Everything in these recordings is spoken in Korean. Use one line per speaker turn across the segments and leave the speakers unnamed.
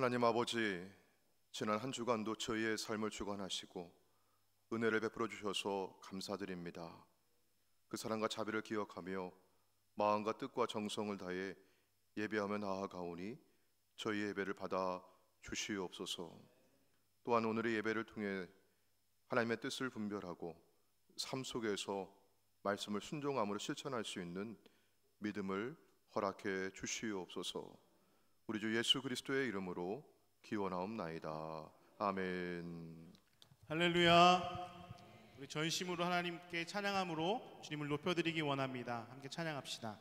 하나님 아버지, 지난 한 주간도 저희의 삶을 주관하시고 은혜를 베풀어 주셔서 감사드립니다. 그 사랑과 자비를 기억하며 마음과 뜻과 정성을 다해 예배하며 나아가오니 저희 예배를 받아 주시옵소서. 또한 오늘의 예배를 통해 하나님의 뜻을 분별하고 삶 속에서 말씀을 순종함으로 실천할 수 있는 믿음을 허락해 주시옵소서. 우리 주 예수 그리스도의 이름으로 기원하옵나이다. 아멘.
할렐루야. 우리 전심으로 하나님께 찬양함으로 주님을 높여드리기 원합니다. 함께 찬양합시다.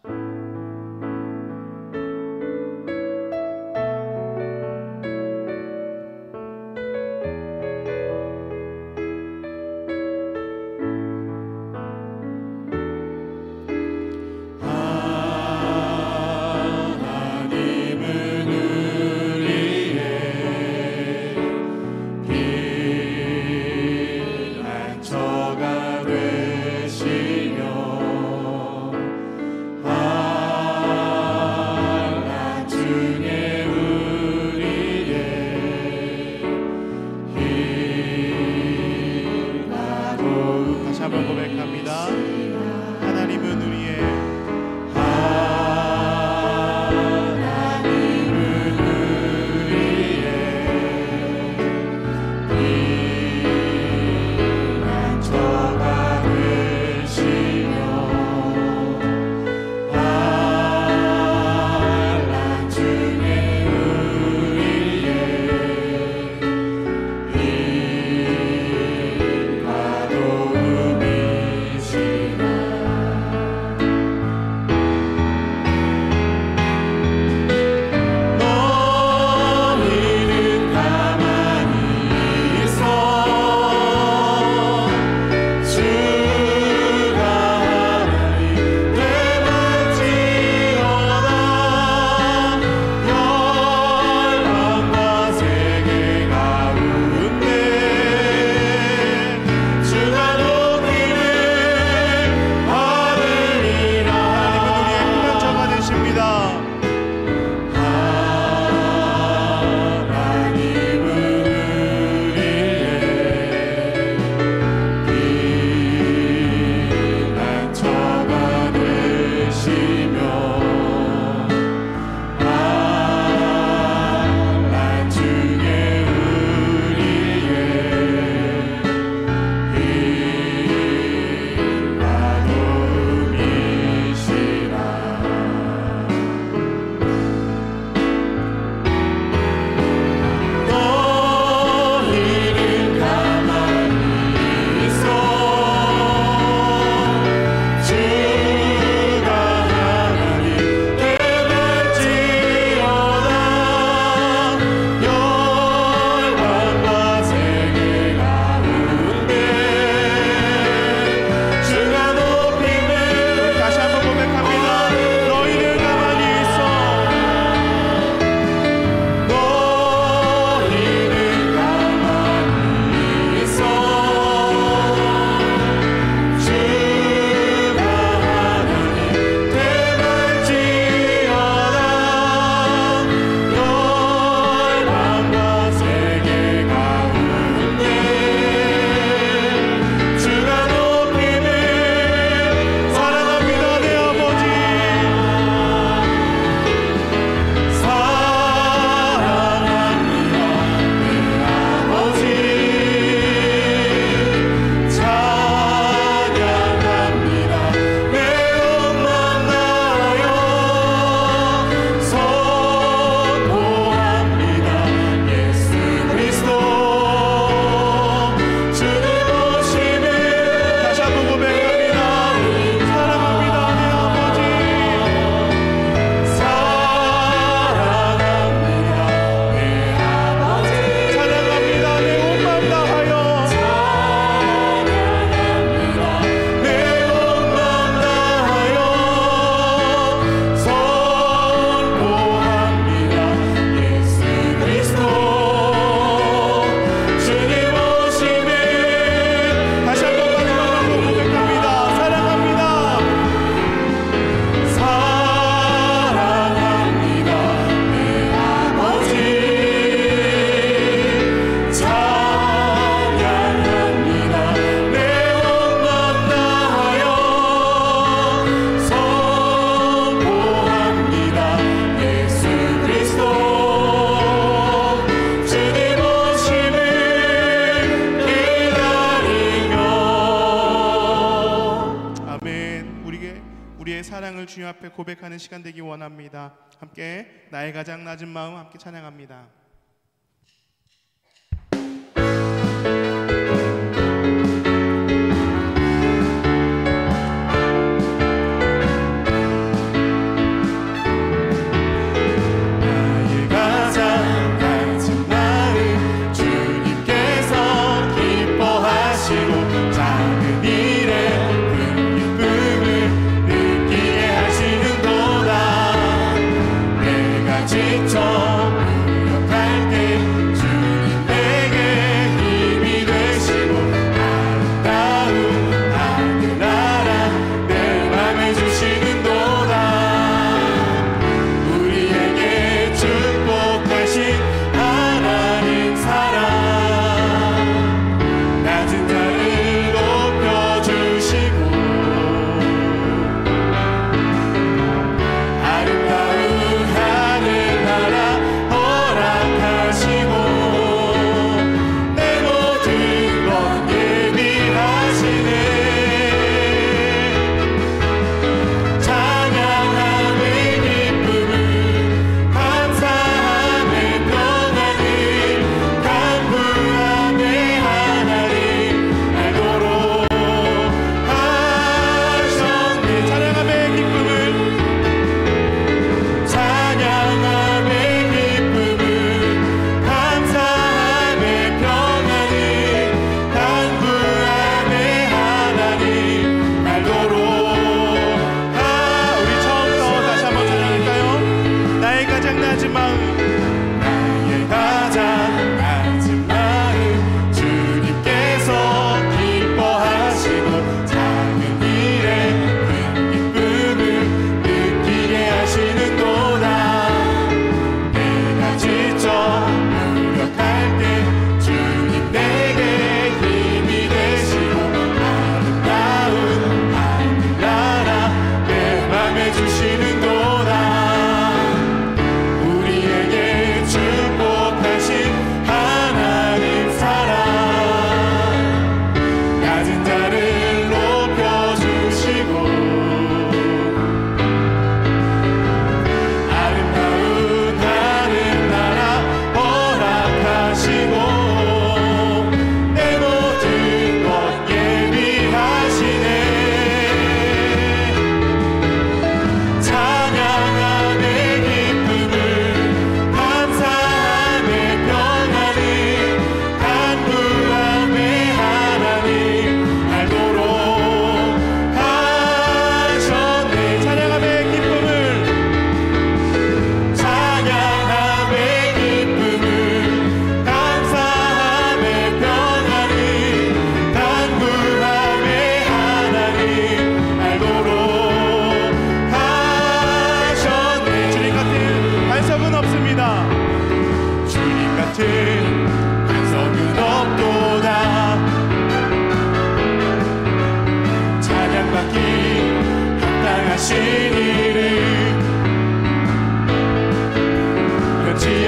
우리의 사랑을 주님 앞에 고백하는 시간 되기 원합니다. 함께 나의 가장 낮은 마음 함께 찬양합니다.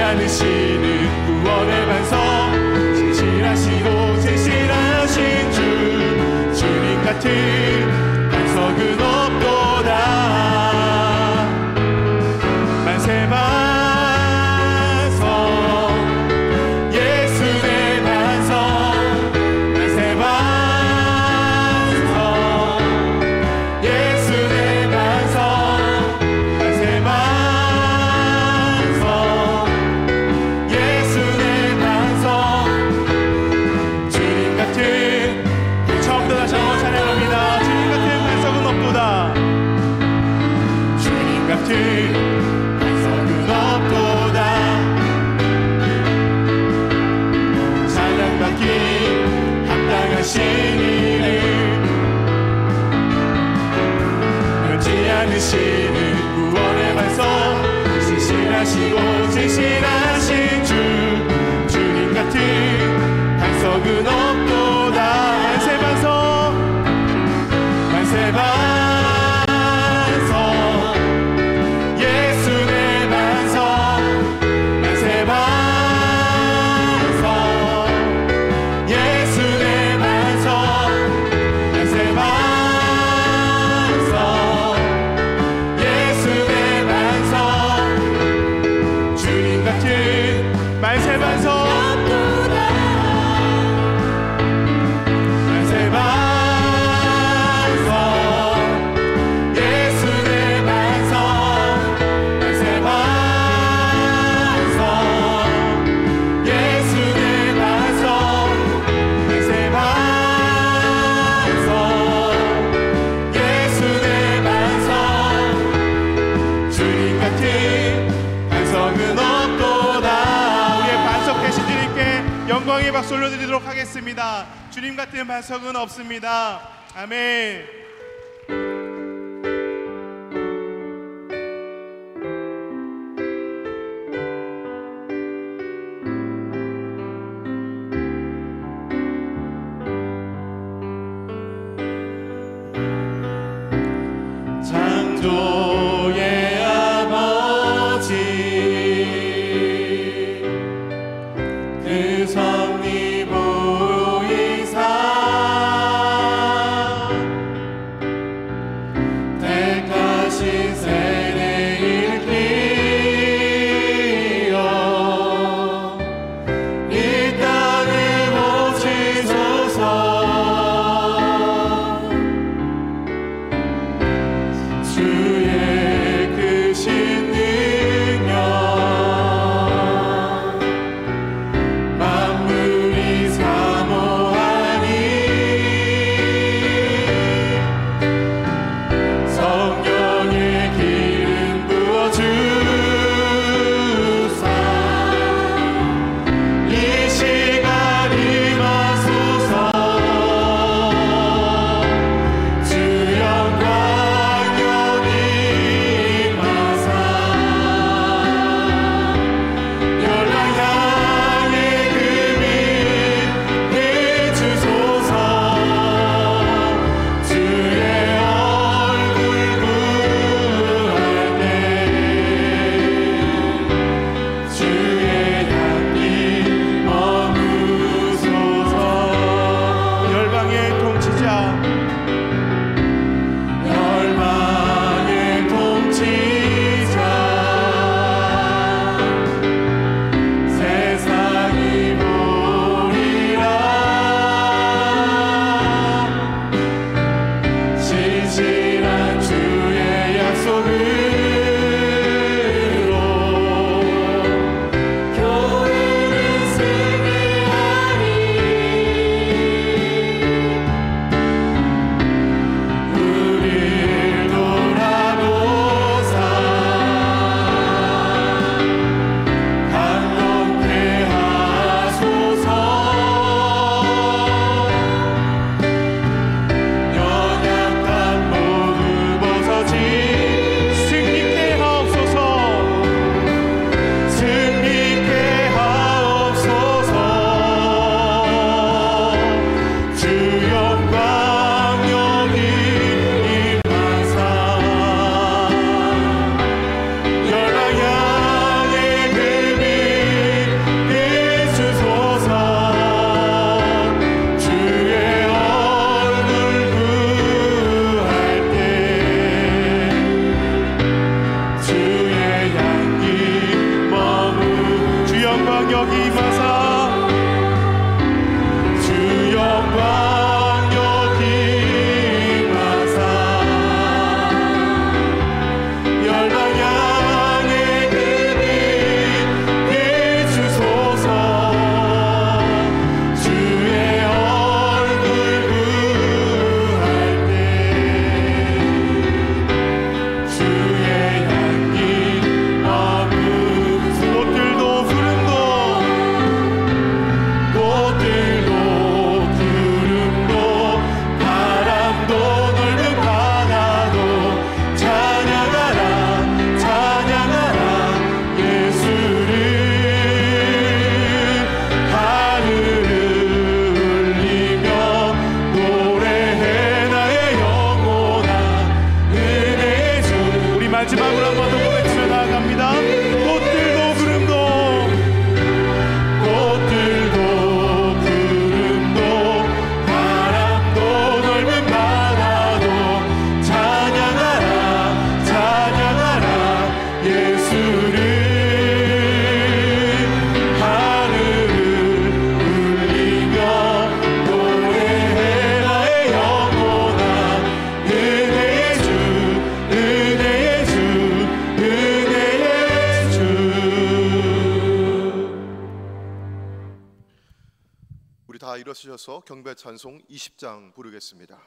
않으시는 구원의 반석, 진실하시고 진실하신 주님 같은 반석은 없도다. 만세 반석 예수 내 반석, 만세 반석 예수 내 반석, 만세 반석 예수 내 반석. 주님 같은, 처음부터 다시 한번 찬양합니다. 주님 같은 반석은 없도다. 주님 같은 반석은 없도다. 찬양받기 합당하신 이를 변치 않으시는 구원의 반석, 신실하시고 진실하신 주님 같은 반석은 없도다. 만세 반석, 만세 반석 예수 내 반석, 만세 반석 예수 내 반석, 만세 반석
영광의 박수 올려드리도록 하겠습니다. 주님 같은 반석은 없습니다. 아멘.
창조의 아버지 그 섭리 보이사 택하신 세례일 기여 이 땅을 보시소서. 주의 크신 능력 만물이 사모하니 성령의 기름 부어주사 이 시간 임하소서. 주 영광
마지막으로 한 번 더 고백하며 나아갑니다. 꽃들도 구름도 바람도 넓은 바다도 찬양하라 찬양하라 예수를 하늘을 울리며 노래해 나의 영혼아 은혜의 주 은혜의 주
우리 다 일어서셔서 경배 찬송 20장 부르겠습니다.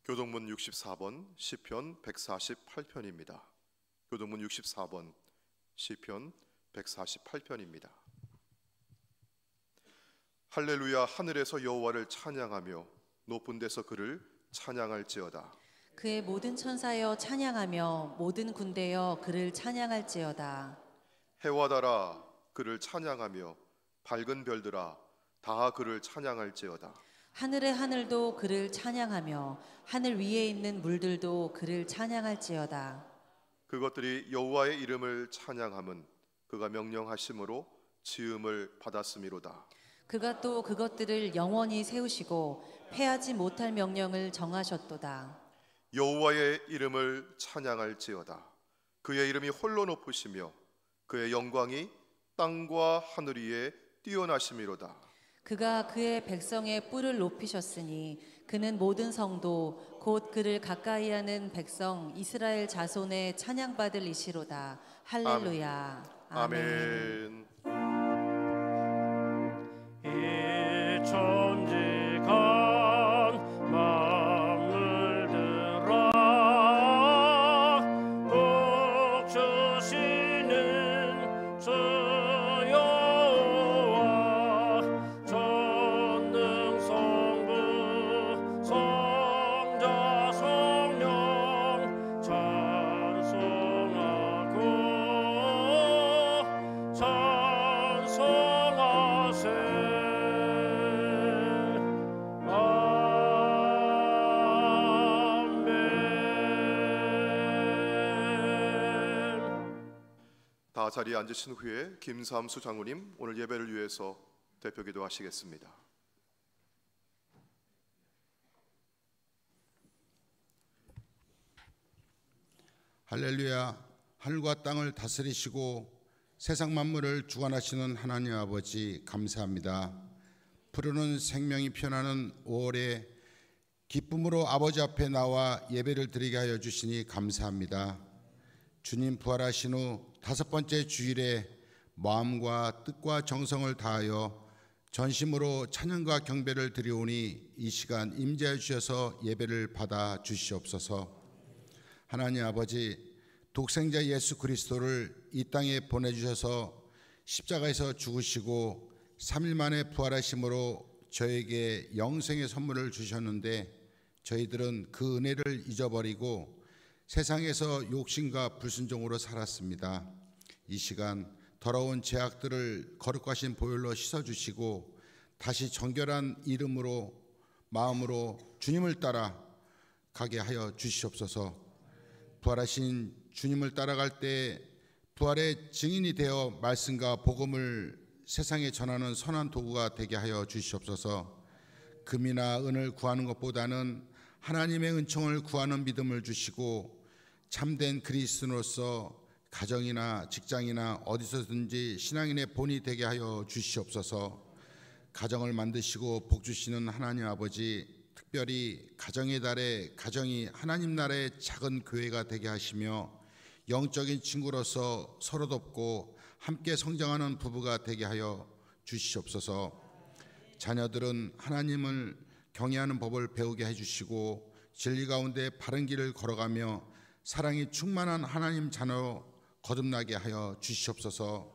교동문 64번 시편 148편입니다. 교동문 64번 시편 148편입니다. 할렐루야, 하늘에서 여호와를 찬양하며 높은 데서 그를 찬양할지어다.
그의 모든 천사여 찬양하며 모든 군대여 그를 찬양할지어다.
해와 달아 그를 찬양하며 밝은 별들아 다 그를 찬양할지어다.
하늘의 하늘도 그를 찬양하며 하늘 위에 있는 물들도 그를 찬양할지어다.
그것들이 여호와의 이름을 찬양함은 그가 명령하심으로 지음을 받았음이로다.
그가 또 그것들을 영원히 세우시고 패하지 못할 명령을 정하셨도다.
여호와의 이름을 찬양할지어다. 그의 이름이 홀로 높으시며 그의 영광이 땅과 하늘 위에 뛰어나심이로다.
그가 그의 백성의 뿔을 높이셨으니 그는 모든 성도 곧 그를 가까이하는 백성 이스라엘 자손의 찬양받을 이시로다. 할렐루야.
아멘.
이 천지간 만물들아 복 주시는 주 여호와 전능성부 성자 성령 찬송하고 찬송하세.
다 자리에 앉으신 후에 김삼수 장로님 오늘 예배를 위해서 대표 기도하시겠습니다.
할렐루야. 하늘과 땅을 다스리시고 세상 만물을 주관하시는 하나님 아버지 감사합니다. 푸르는 생명이 피어나는 5월에 기쁨으로 아버지 앞에 나와 예배를 드리게 하여 주시니 감사합니다. 주님 부활하신 후 5번째 주일에 마음과 뜻과 정성을 다하여 전심으로 찬양과 경배를 드리오니 이 시간 임재해 주셔서 예배를 받아 주시옵소서. 하나님 아버지, 독생자 예수 그리스도를 이 땅에 보내주셔서 십자가에서 죽으시고 3일 만에 부활하심으로 저에게 영생의 선물을 주셨는데 저희들은 그 은혜를 잊어버리고 세상에서 욕심과 불순종으로 살았습니다. 이 시간 더러운 죄악들을 거룩하신 보혈로 씻어주시고 다시 정결한 이름으로 마음으로 주님을 따라 가게 하여 주시옵소서. 부활하신 주님을 따라갈 때 부활의 증인이 되어 말씀과 복음을 세상에 전하는 선한 도구가 되게 하여 주시옵소서. 금이나 은을 구하는 것보다는 하나님의 은총을 구하는 믿음을 주시고 참된 그리스도로서 가정이나 직장이나 어디서든지 신앙인의 본이 되게 하여 주시옵소서. 가정을 만드시고 복 주시는 하나님 아버지, 특별히 가정의 달에 가정이 하나님 나라의 작은 교회가 되게 하시며 영적인 친구로서 서로 돕고 함께 성장하는 부부가 되게 하여 주시옵소서. 자녀들은 하나님을 경외하는 법을 배우게 해주시고 진리 가운데 바른 길을 걸어가며 사랑이 충만한 하나님 자녀로 거듭나게 하여 주시옵소서.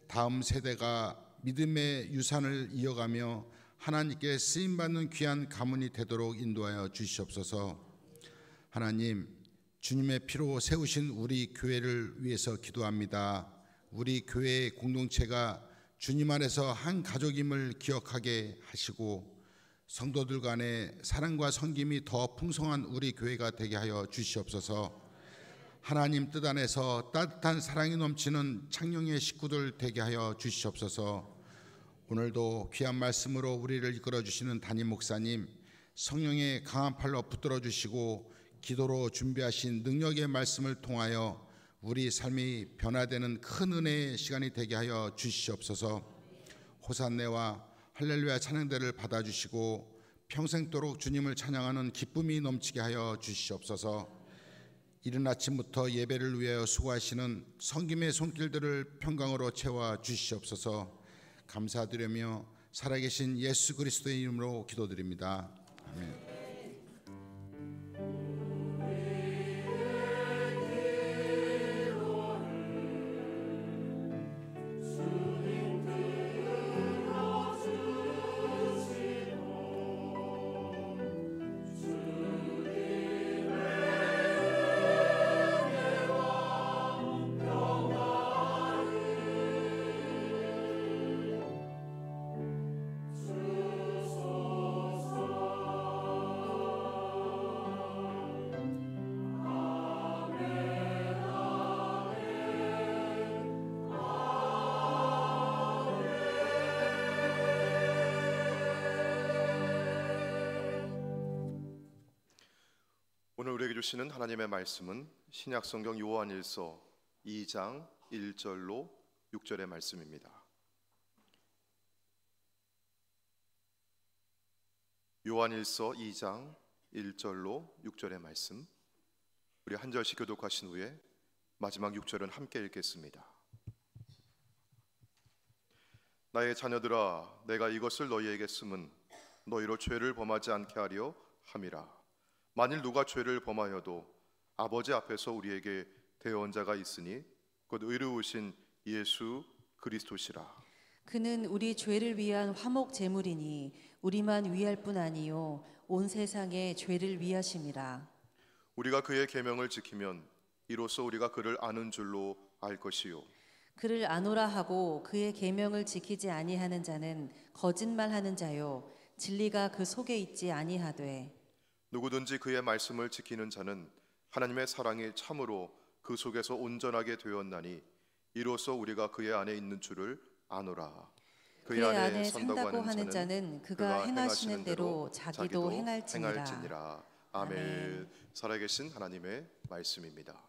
다음 세대가 믿음의 유산을 이어가며 하나님께 쓰임받는 귀한 가문이 되도록 인도하여 주시옵소서. 하나님, 주님의 피로 세우신 우리 교회를 위해서 기도합니다. 우리 교회의 공동체가 주님 안에서 한 가족임을 기억하게 하시고 성도들 간의 사랑과 섬김이 더 풍성한 우리 교회가 되게 하여 주시옵소서. 하나님 뜻 안에서 따뜻한 사랑이 넘치는 창녕의 식구들 되게 하여 주시옵소서. 오늘도 귀한 말씀으로 우리를 이끌어 주시는 담임 목사님, 성령의 강한 팔로 붙들어 주시고 기도로 준비하신 능력의 말씀을 통하여 우리 삶이 변화되는 큰 은혜의 시간이 되게 하여 주시옵소서. 호산네와 할렐루야 찬양대를 받아주시고 평생도록 주님을 찬양하는 기쁨이 넘치게 하여 주시옵소서. 이른 아침부터 예배를 위하여 수고하시는 성김의 손길들을 평강으로 채워 주시옵소서. 감사드리며 살아계신 예수 그리스도의 이름으로 기도드립니다. 아멘.
오늘 우리에게 주시는 하나님의 말씀은 신약성경 요한일서 2장 1절로 6절의 말씀입니다. 요한일서 2장 1절로 6절의 말씀, 우리 한 절씩 교독하신 후에 마지막 6절은 함께 읽겠습니다. 나의 자녀들아, 내가 이것을 너희에게 쓰면 너희로 죄를 범하지 않게 하려 함이라. 만일 누가 죄를 범하여도 아버지 앞에서 우리에게 대언자가 있으니 곧 의로우신 예수 그리스도시라.
그는 우리 죄를 위한 화목 제물이니 우리만 위할 뿐 아니요 온 세상의 죄를 위하심이라.
우리가 그의 계명을 지키면 이로써 우리가 그를 아는 줄로 알 것이요
그를 아노라 하고 그의 계명을 지키지 아니하는 자는 거짓말하는 자요 진리가 그 속에 있지 아니하되
누구든지 그의 말씀을 지키는 자는 하나님의 사랑이 참으로 그 속에서 온전하게 되었나니 이로써 우리가 그의 안에 있는 줄을 아노라.
그의 안에 산다고 하는 자는 그가 행하시는 대로 자기도 행할지니라.
아멘.
아멘.
살아계신 하나님의 말씀입니다.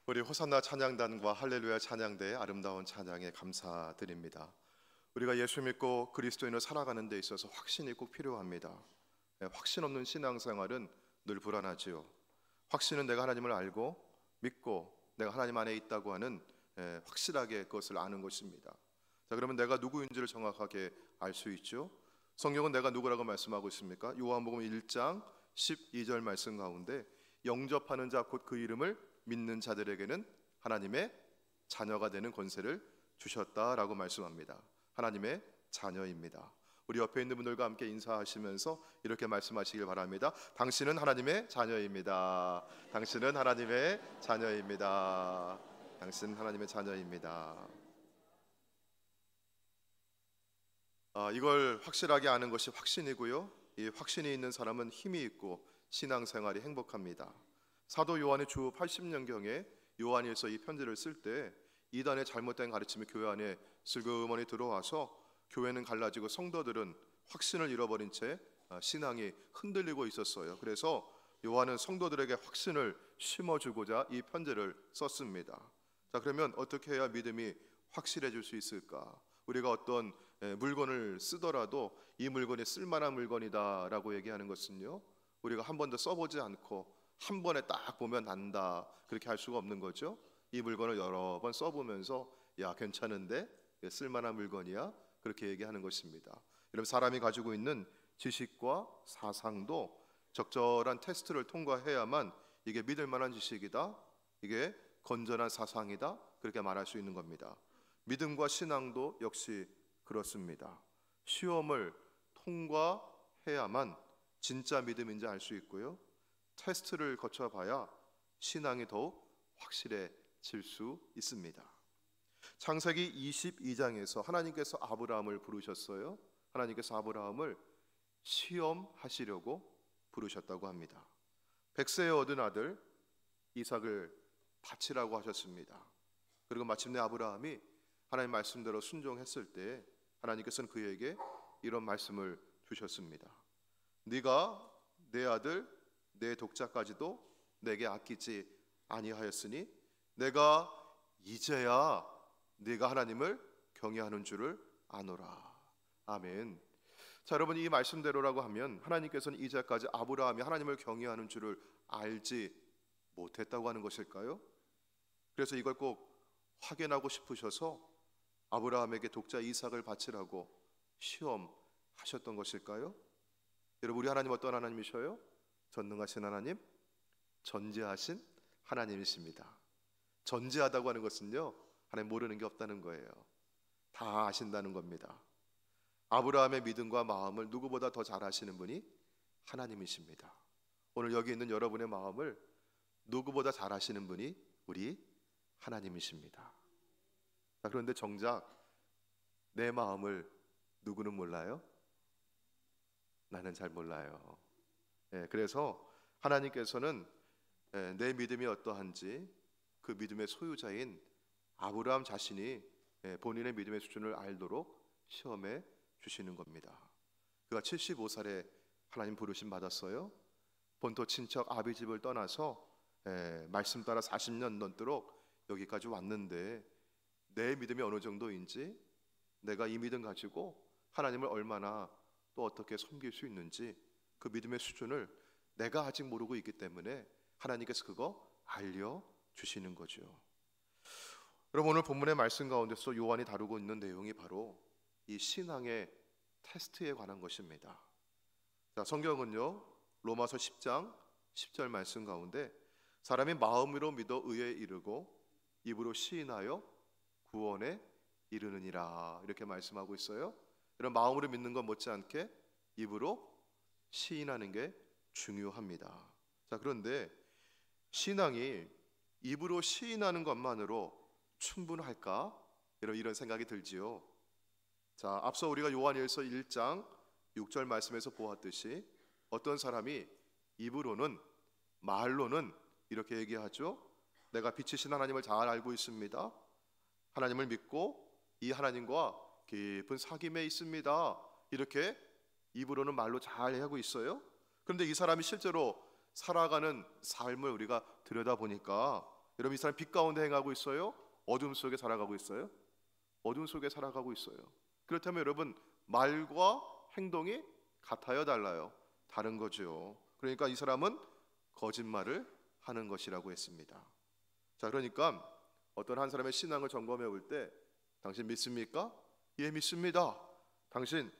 우리 호산나 찬양단과 할렐루야 찬양대의 아름다운 찬양에 감사드립니다. 우리가 예수 믿고 그리스도인을 살아가는 데 있어서 확신이 꼭 필요합니다. 확신 없는 신앙생활은 늘 불안하지요. 확신은 내가 하나님을 알고 믿고 내가 하나님 안에 있다고 하는 확실하게 그것을 아는 것입니다. 자, 그러면 내가 누구인지를 정확하게 알 수 있죠. 성경은 내가 누구라고 말씀하고 있습니까? 요한복음 1장 12절 말씀 가운데 영접하는 자 곧 그 이름을 믿는 자들에게는 하나님의 자녀가 되는 권세를 주셨다라고 말씀합니다. 하나님의 자녀입니다. 우리 옆에 있는 분들과 함께 인사하시면서 이렇게 말씀하시길 바랍니다. 당신은 하나님의 자녀입니다. 당신은 하나님의 자녀입니다. 당신은 하나님의 자녀입니다. 이걸 확실하게 아는 것이 확신이고요. 이 확신이 있는 사람은 힘이 있고 신앙생활이 행복합니다. 사도 요한의 주 80년경에 요한일서 이 편지를 쓸 때 이단의 잘못된 가르침이 교회 안에 슬그머니 들어와서 교회는 갈라지고 성도들은 확신을 잃어버린 채 신앙이 흔들리고 있었어요. 그래서 요한은 성도들에게 확신을 심어주고자 이 편지를 썼습니다. 자, 그러면 어떻게 해야 믿음이 확실해질 수 있을까? 우리가 어떤 물건을 쓰더라도 이 물건이 쓸만한 물건이다라고 얘기하는 것은요, 우리가 한 번도 써보지 않고 한 번에 딱 보면 난다, 그렇게 할 수가 없는 거죠. 이 물건을 여러 번 써보면서 야, 괜찮은데? 쓸만한 물건이야? 그렇게 얘기하는 것입니다. 여러분, 사람이 가지고 있는 지식과 사상도 적절한 테스트를 통과해야만 이게 믿을 만한 지식이다, 이게 건전한 사상이다, 그렇게 말할 수 있는 겁니다. 믿음과 신앙도 역시 그렇습니다. 시험을 통과해야만 진짜 믿음인지 알 수 있고요, 테스트를 거쳐봐야 신앙이 더욱 확실해질 수 있습니다. 창세기 22장에서 하나님께서 아브라함을 부르셨어요. 하나님께서 아브라함을 시험하시려고 부르셨다고 합니다. 100세에 얻은 아들 이삭을 바치라고 하셨습니다. 그리고 마침내 아브라함이 하나님 말씀대로 순종했을 때 하나님께서는 그에게 이런 말씀을 주셨습니다. 네가 내 아들 내 독자까지도 내게 아끼지 아니하였으니 내가 이제야 네가 하나님을 경외하는 줄을 아노라. 아멘. 자, 여러분, 이 말씀대로라고 하면 하나님께서는 이제까지 아브라함이 하나님을 경외하는 줄을 알지 못했다고 하는 것일까요? 그래서 이걸 꼭 확인하고 싶으셔서 아브라함에게 독자 이삭을 바치라고 시험하셨던 것일까요? 여러분, 우리 하나님 어떤 하나님이셔요? 전능하신 하나님, 전지하신 하나님이십니다. 전지하다고 하는 것은요, 하나님 모르는 게 없다는 거예요. 다 아신다는 겁니다. 아브라함의 믿음과 마음을 누구보다 더 잘 아시는 분이 하나님이십니다. 오늘 여기 있는 여러분의 마음을 누구보다 잘 아시는 분이 우리 하나님이십니다. 자, 그런데 정작 내 마음을 누구는 몰라요? 나는 잘 몰라요. 그래서 하나님께서는 내 믿음이 어떠한지 그 믿음의 소유자인 아브라함 자신이 본인의 믿음의 수준을 알도록 시험해 주시는 겁니다. 그가 75살에 하나님 부르심 받았어요. 본토 친척 아비 집을 떠나서 말씀 따라 40년 넘도록 여기까지 왔는데 내 믿음이 어느 정도인지, 내가 이 믿음 가지고 하나님을 얼마나 또 어떻게 섬길 수 있는지 그 믿음의 수준을 내가 아직 모르고 있기 때문에 하나님께서 그거 알려주시는 거죠. 여러분, 오늘 본문의 말씀 가운데서 요한이 다루고 있는 내용이 바로 이 신앙의 테스트에 관한 것입니다. 자, 성경은요, 로마서 10장 10절 말씀 가운데 사람이 마음으로 믿어 의에 이르고 입으로 시인하여 구원에 이르느니라, 이렇게 말씀하고 있어요. 이런 마음으로 믿는 것 못지않게 입으로 시인하는 게 중요합니다. 자, 그런데 신앙이 입으로 시인하는 것만으로 충분할까? 이런 생각이 들지요. 자, 앞서 우리가 요한일서 1장 6절 말씀에서 보았듯이 어떤 사람이 입으로는, 말로는 이렇게 얘기하죠. 내가 빛이신 하나님을 잘 알고 있습니다. 하나님을 믿고 이 하나님과 깊은 사귐에 있습니다. 이렇게 입으로는 말로 잘 하고 있어요. 그런데 이 사람이 실제로 살아가는 삶을 우리가 들여다보니까 여러분, 이 사람 빛 가운데 행하고 있어요? 어둠 속에 살아가고 있어요? 어둠 속에 살아가고 있어요. 그렇다면 여러분, 말과 행동이 같아요, 달라요? 다른 거죠. 그러니까 이 사람은 거짓말을 하는 것이라고 했습니다. 자, 그러니까 어떤 한 사람의 신앙을 점검해 볼 때 당신 믿습니까? 예, 믿습니다. 당신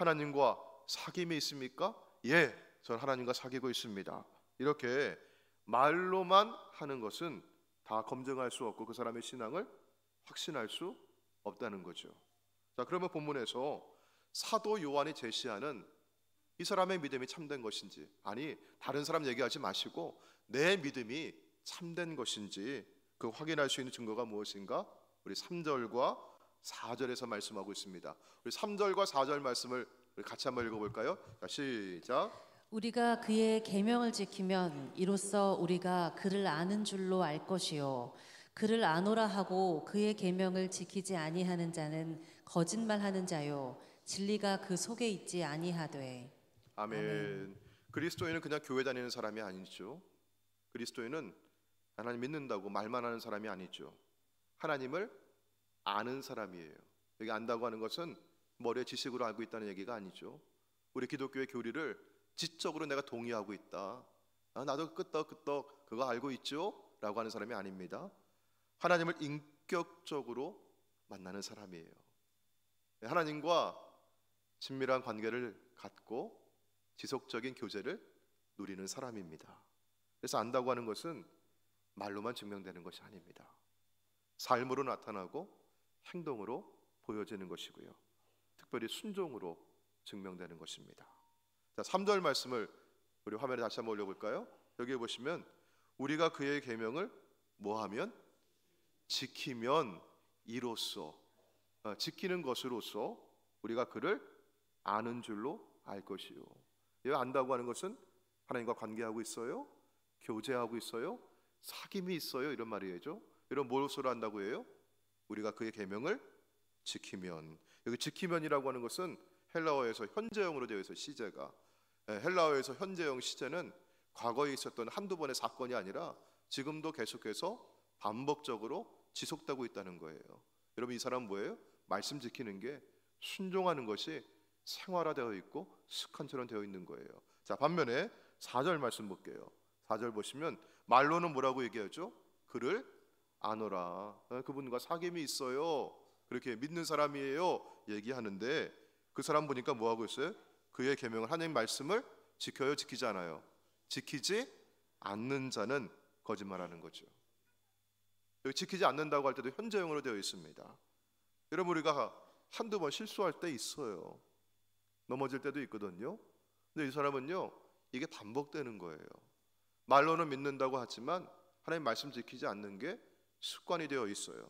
하나님과 사귐이 있습니까? 예, 저는 하나님과 사귀고 있습니다. 이렇게 말로만 하는 것은 다 검증할 수 없고 그 사람의 신앙을 확신할 수 없다는 거죠. 자, 그러면 본문에서 사도 요한이 제시하는 이 사람의 믿음이 참된 것인지, 아니 다른 사람 얘기하지 마시고 내 믿음이 참된 것인지 그 확인할 수 있는 증거가 무엇인가? 우리 3절과 4절에서 말씀하고 있습니다. 우리 3절과 4절 말씀을 우리 같이 한번 읽어볼까요? 자, 시작.
우리가 그의 계명을 지키면 이로써 우리가 그를 아는 줄로 알 것이요 그를 아노라 하고 그의 계명을 지키지 아니하는 자는 거짓말하는 자요 진리가 그 속에 있지 아니하되.
아멘. 그리스도인은 그냥 교회 다니는 사람이 아니죠. 그리스도인은 하나님 믿는다고 말만 하는 사람이 아니죠. 하나님을 아는 사람이에요. 여기 안다고 하는 것은 머리에 지식으로 알고 있다는 얘기가 아니죠. 우리 기독교의 교리를 지적으로 내가 동의하고 있다. 나도 끄떡끄떡 그거 알고 있죠? 라고 하는 사람이 아닙니다. 하나님을 인격적으로 만나는 사람이에요. 하나님과 친밀한 관계를 갖고 지속적인 교제를 누리는 사람입니다. 그래서 안다고 하는 것은 말로만 증명되는 것이 아닙니다. 삶으로 나타나고 행동으로 보여지는 것이고요. 특별히 순종으로 증명되는 것입니다. 자, 3절 말씀을 우리 화면에 다시 한번 올려볼까요? 여기에 보시면 우리가 그의 계명을 뭐하면? 지키면 이로써, 지키는 것으로서 우리가 그를 아는 줄로 알 것이요. 이 안다고 하는 것은 하나님과 관계하고 있어요, 교제하고 있어요, 사귐이 있어요, 이런 말이죠. 이런 무엇으로 안다고 해요? 우리가 그의 계명을 지키면. 여기 지키면이라고 하는 것은 헬라어에서 현재형으로 되어 있어요. 시제가 헬라어에서 현재형 시제는 과거에 있었던 한두 번의 사건이 아니라 지금도 계속해서 반복적으로 지속되고 있다는 거예요. 여러분, 이 사람은 뭐예요? 말씀 지키는 게, 순종하는 것이 생활화되어 있고 습관처럼 되어 있는 거예요. 자, 반면에 4절 말씀 볼게요. 4절 보시면 말로는 뭐라고 얘기하죠? 그를 아노라, 그분과 사귐이 있어요, 그렇게 믿는 사람이에요 얘기하는데, 그 사람 보니까 뭐하고 있어요? 그의 계명을, 하나님 말씀을 지켜요, 지키지 않아요? 지키지 않는 자는 거짓말하는 거죠. 여기 지키지 않는다고 할 때도 현재형으로 되어 있습니다. 여러분, 우리가 한두 번 실수할 때 있어요. 넘어질 때도 있거든요. 근데 이 사람은요, 이게 반복되는 거예요. 말로는 믿는다고 하지만 하나님 말씀 지키지 않는 게 습관이 되어 있어요.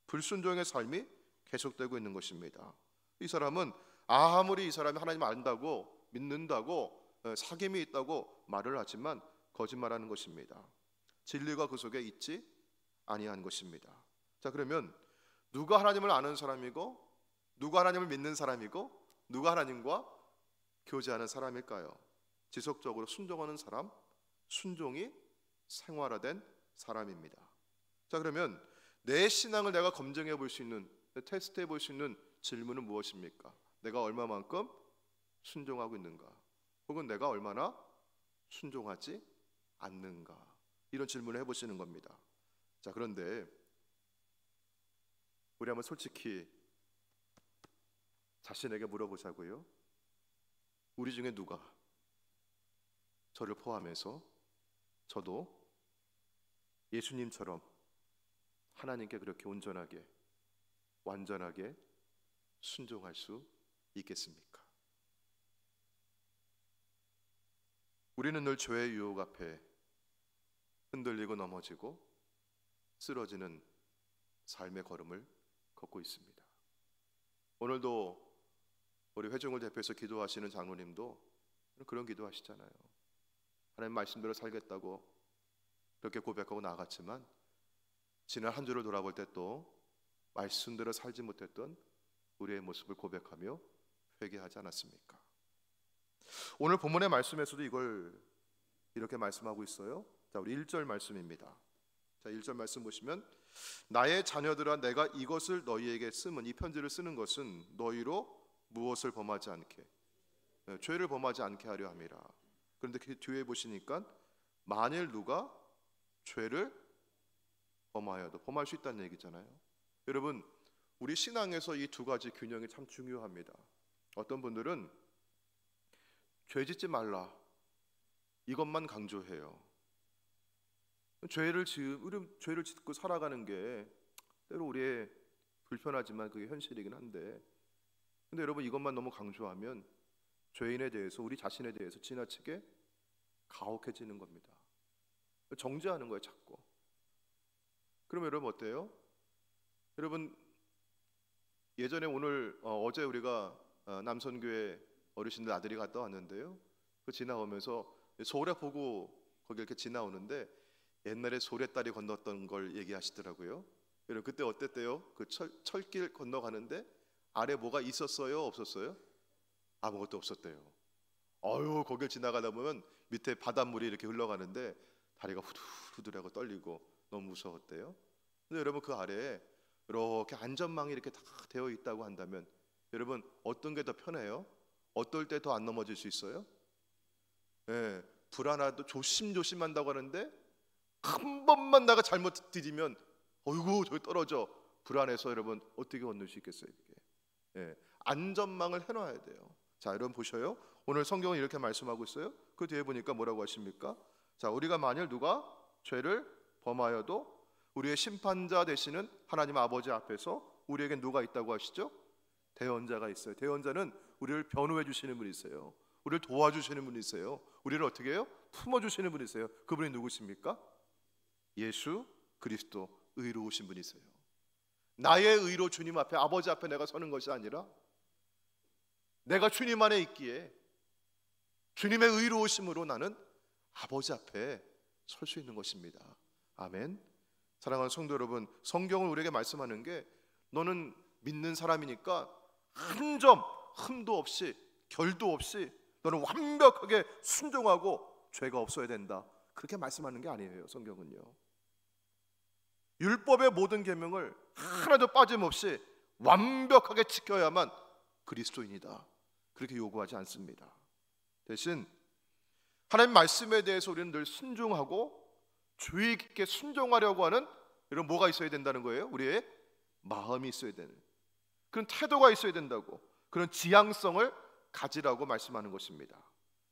불순종의 삶이 계속되고 있는 것입니다. 이 사람은 아무리 이 사람이 하나님 안다고, 믿는다고, 사귐이 있다고 말을 하지만 거짓말하는 것입니다. 진리가 그 속에 있지 아니한 것입니다. 자, 그러면 누가 하나님을 아는 사람이고, 누가 하나님을 믿는 사람이고, 누가 하나님과 교제하는 사람일까요? 지속적으로 순종하는 사람, 순종이 생활화된 사람입니다. 자, 그러면 내 신앙을 내가 검증해 볼 수 있는, 테스트해 볼 수 있는 질문은 무엇입니까? 내가 얼마만큼 순종하고 있는가, 혹은 내가 얼마나 순종하지 않는가, 이런 질문을 해보시는 겁니다. 자, 그런데 우리 한번 솔직히 자신에게 물어보자고요. 우리 중에 누가, 저를 포함해서 저도 예수님처럼 하나님께 그렇게 온전하게, 완전하게 순종할 수 있겠습니까? 우리는 늘 죄의 유혹 앞에 흔들리고 넘어지고 쓰러지는 삶의 걸음을 걷고 있습니다. 오늘도 우리 회중을 대표해서 기도하시는 장로님도 그런 기도하시잖아요. 하나님 말씀대로 살겠다고 그렇게 고백하고 나갔지만 지난 한 주를 돌아볼 때 또 말씀대로 살지 못했던 우리의 모습을 고백하며 회개하지 않았습니까? 오늘 본문의 말씀에서도 이걸 이렇게 말씀하고 있어요. 자, 우리 1절 말씀입니다. 자, 1절 말씀 보시면 나의 자녀들아, 내가 이것을 너희에게 쓰면, 이 편지를 쓰는 것은 너희로 무엇을 범하지 않게, 죄를 범하지 않게 하려 함이라. 그런데 그 뒤에 보시니까 만일 누가 죄를 범하여도, 범할 수 있다는 얘기잖아요. 여러분, 우리 신앙에서 이 두 가지 균형이 참 중요합니다. 어떤 분들은 죄 짓지 말라 이것만 강조해요. 죄를 짓고 살아가는 게 때로 우리의 불편하지만 그게 현실이긴 한데, 근데 여러분 이것만 너무 강조하면 죄인에 대해서, 우리 자신에 대해서 지나치게 가혹해지는 겁니다. 정죄하는 거예요, 자꾸. 그러면 여러분 어때요? 여러분 예전에 어제 우리가 남선교회 어르신들 아들이 갔다 왔는데요. 그 지나오면서 소래 보고 거기 이렇게 지나오는데 옛날에 소래다리 건넜던 걸 얘기하시더라고요. 여러분 그때 어땠대요? 그 철길 건너가는데 아래 뭐가 있었어요? 없었어요? 아무것도 없었대요. 거길 지나가다 보면 밑에 바닷물이 이렇게 흘러가는데 다리가 후들후들하고 떨리고 너무 무서웠대요. 근데 여러분 그 아래에 이렇게 안전망이 이렇게 다 되어 있다고 한다면 여러분 어떤 게 더 편해요? 어떨 때 더 안 넘어질 수 있어요? 예, 불안하도 조심조심한다고 하는데 한 번만 내가 잘못 디디면 어이구 저기 떨어져, 불안해서 여러분 어떻게 건널 수 있겠어요? 이게. 예, 안전망을 해놔야 돼요. 자, 여러분 보셔요. 오늘 성경은 이렇게 말씀하고 있어요. 그 뒤에 보니까 뭐라고 하십니까? 자, 우리가 만일 누가 죄를 범하여도 우리의 심판자 되시는 하나님 아버지 앞에서 우리에게 누가 있다고 하시죠? 대언자가 있어요. 대언자는 우리를 변호해 주시는 분이 있어요. 우리를 도와주시는 분이 있어요. 우리를 어떻게 해요? 품어주시는 분이 있어요. 그분이 누구십니까? 예수 그리스도, 의로우신 분이세요. 나의 의로 주님 앞에, 아버지 앞에 내가 서는 것이 아니라 내가 주님 안에 있기에 주님의 의로우심으로 나는 아버지 앞에 설 수 있는 것입니다. 아멘. 사랑하는 성도 여러분, 성경은 우리에게 말씀하는 게 너는 믿는 사람이니까 한 점 흠도 없이 결도 없이 너는 완벽하게 순종하고 죄가 없어야 된다, 그렇게 말씀하는 게 아니에요. 성경은요, 율법의 모든 계명을 하나도 빠짐없이 완벽하게 지켜야만 그리스도인이다, 그렇게 요구하지 않습니다. 대신 하나님 말씀에 대해서 우리는 늘 순종하고 주의 깊게 순종하려고 하는 이런 뭐가 있어야 된다는 거예요? 우리의 마음이 있어야 되는 그런 태도가 있어야 된다고, 그런 지향성을 가지라고 말씀하는 것입니다.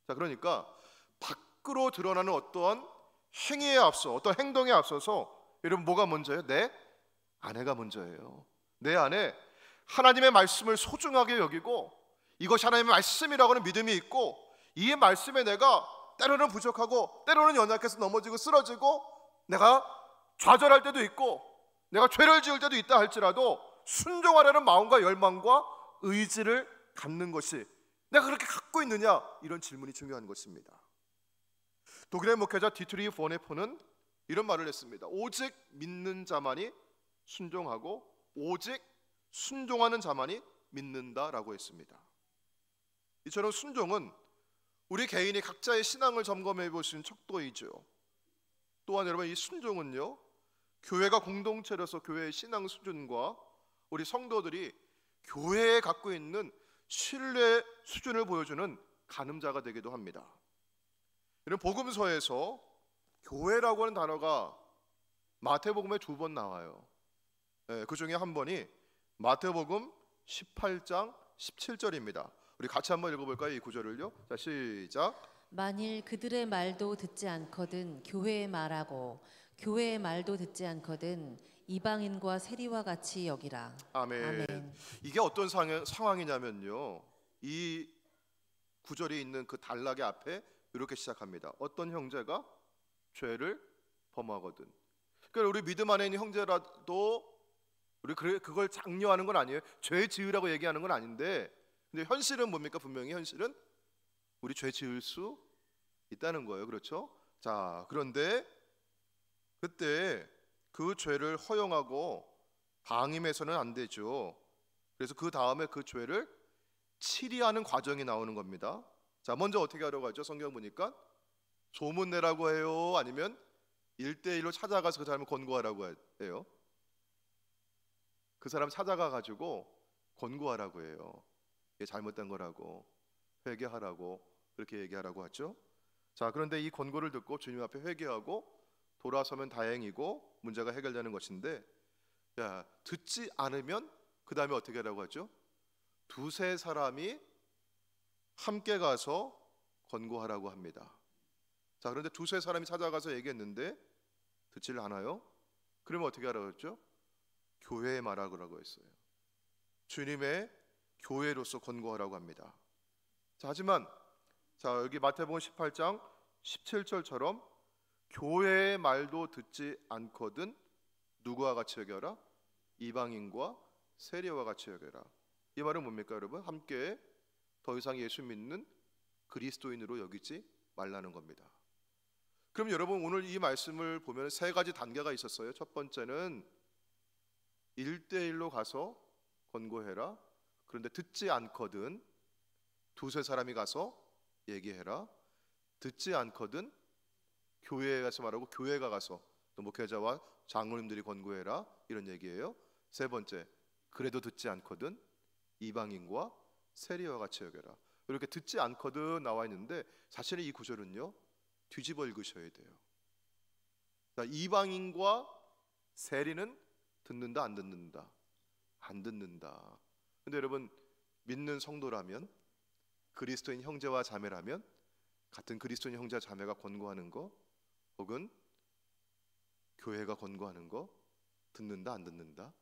자, 그러니까 밖으로 드러나는 어떠한 행위에 앞서, 어떤 행동에 앞서서 여러분 뭐가 먼저예요? 내 안에가 먼저예요. 내 안에 하나님의 말씀을 소중하게 여기고 이것이 하나님의 말씀이라고 하는 믿음이 있고, 이 말씀에 내가 때로는 부족하고 때로는 연약해서 넘어지고 쓰러지고 내가 좌절할 때도 있고 내가 죄를 지을 때도 있다 할지라도 순종하려는 마음과 열망과 의지를 갖는 것이 내가 그렇게 갖고 있느냐, 이런 질문이 중요한 것입니다. 독일의 목회자 디트리히 보네포는 이런 말을 했습니다. 오직 믿는 자만이 순종하고 오직 순종하는 자만이 믿는다라고 했습니다. 이처럼 순종은 우리 개인이 각자의 신앙을 점검해 볼 수 있는 척도이죠. 또한 여러분, 이 순종은요, 교회가 공동체로서 교회의 신앙 수준과 우리 성도들이 교회에 갖고 있는 신뢰 수준을 보여주는 가늠자가 되기도 합니다. 이런 복음서에서 교회라고 하는 단어가 마태복음에 2번 나와요. 그 중에 한 번이 마태복음 18장 17절입니다. 우리 같이 한번 읽어볼까요? 이 구절을요. 자, 시작.
만일 그들의 말도 듣지 않거든 교회의 말하고 교회의 말도 듣지 않거든 이방인과 세리와 같이 여기라.
아멘.
아멘.
이게 어떤 상황이냐면요, 이 구절이 있는 그 단락의 앞에 이렇게 시작합니다. 어떤 형제가 죄를 범하거든. 그러니까 우리 믿음 안에 있는 형제라도 우리 그걸 장려하는 건 아니에요. 죄 지으라고 얘기하는 건 아닌데, 근데 현실은 뭡니까? 분명히 현실은 우리 죄 지을 수 있다는 거예요. 그렇죠? 자, 그런데 그때 그 죄를 허용하고 방임해서는 안 되죠. 그래서 그 다음에 그 죄를 치리하는 과정이 나오는 겁니다. 자, 먼저 어떻게 하려고 하죠? 성경 보니까 소문 내라고 해요? 아니면 1대1로 찾아가서 그 사람을 권고하라고 해요? 그 사람 찾아가 가지고 권고하라고 해요. 이게 잘못된 거라고, 회개하라고, 그렇게 얘기하라고 하죠. 자, 그런데 이 권고를 듣고 주님 앞에 회개하고 돌아서면 다행이고 문제가 해결되는 것인데, 야, 듣지 않으면 그 다음에 어떻게 하라고 하죠? 두세 사람이 함께 가서 권고하라고 합니다. 자, 그런데 두세 사람이 찾아가서 얘기했는데 듣질 않아요. 그러면 어떻게 하라고 했죠? 교회에 말하라고 했어요. 주님의 교회로서 권고하라고 합니다. 자, 하지만 여기 마태복음 18장 17절처럼 교회의 말도 듣지 않거든 누구와 같이 여겨라? 이방인과 세리와 같이 여겨라. 이 말은 뭡니까, 여러분? 함께 더 이상 예수 믿는 그리스도인으로 여기지 말라는 겁니다. 그럼 여러분, 오늘 이 말씀을 보면 세 가지 단계가 있었어요. 첫 번째는 1대1로 가서 권고해라. 그런데 듣지 않거든 두세 사람이 가서 얘기해라. 듣지 않거든 교회에 가서 말하고 교회가 가서 또 목회자와 장로님들이 권고해라, 이런 얘기예요. 세 번째, 그래도 듣지 않거든 이방인과 세리와 같이 여겨라. 이렇게 듣지 않거든 나와 있는데 사실은 이 구절은요, 뒤집어 읽으셔야 돼요. 자, 이방인과 세리는 듣는다, 안 듣는다? 안 듣는다. 근데 여러분, 믿는 성도라면, 그리스도인 형제와 자매라면 같은 그리스도인 형제와 자매가 권고하는 거 혹은 교회가 권고하는 거 듣는다, 안 듣는다?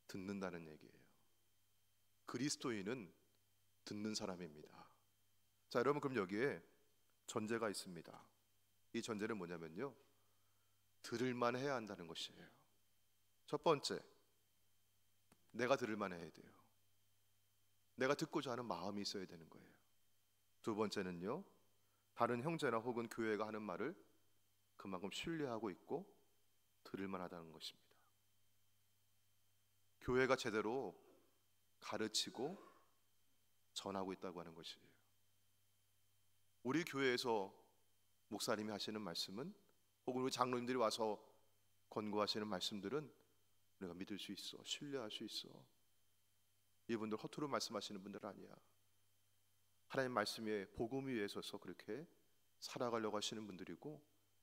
듣는다는 얘기예요. 그리스도인은 듣는 사람입니다. 자, 여러분, 그럼 여기에 전제가 있습니다. 이 전제는 뭐냐면요, 들을만 해야 한다는 것이에요. 첫 번째, 내가 들을만 해야 돼요. 내가 듣고자 하는 마음이 있어야 되는 거예요. 두 번째는요, 다른 형제나 혹은 교회가 하는 말을 그만큼 신뢰하고 있고 들을만 하다는 것입니다. 교회가 제대로 가르치고 전하고 있다고 하는 것이에요. 우리 교회에서 목사님이 하시는 말씀은 혹은 우리 장로님들이 와서 권고하시는 말씀들은 우리가 믿을 수 있어, 신뢰할 수 있어. 이분들 허투루 말씀하시는 분들 아니야. 하나님 말씀에 복음 위에 서서 그렇게 살아가려고 하시는 분들이고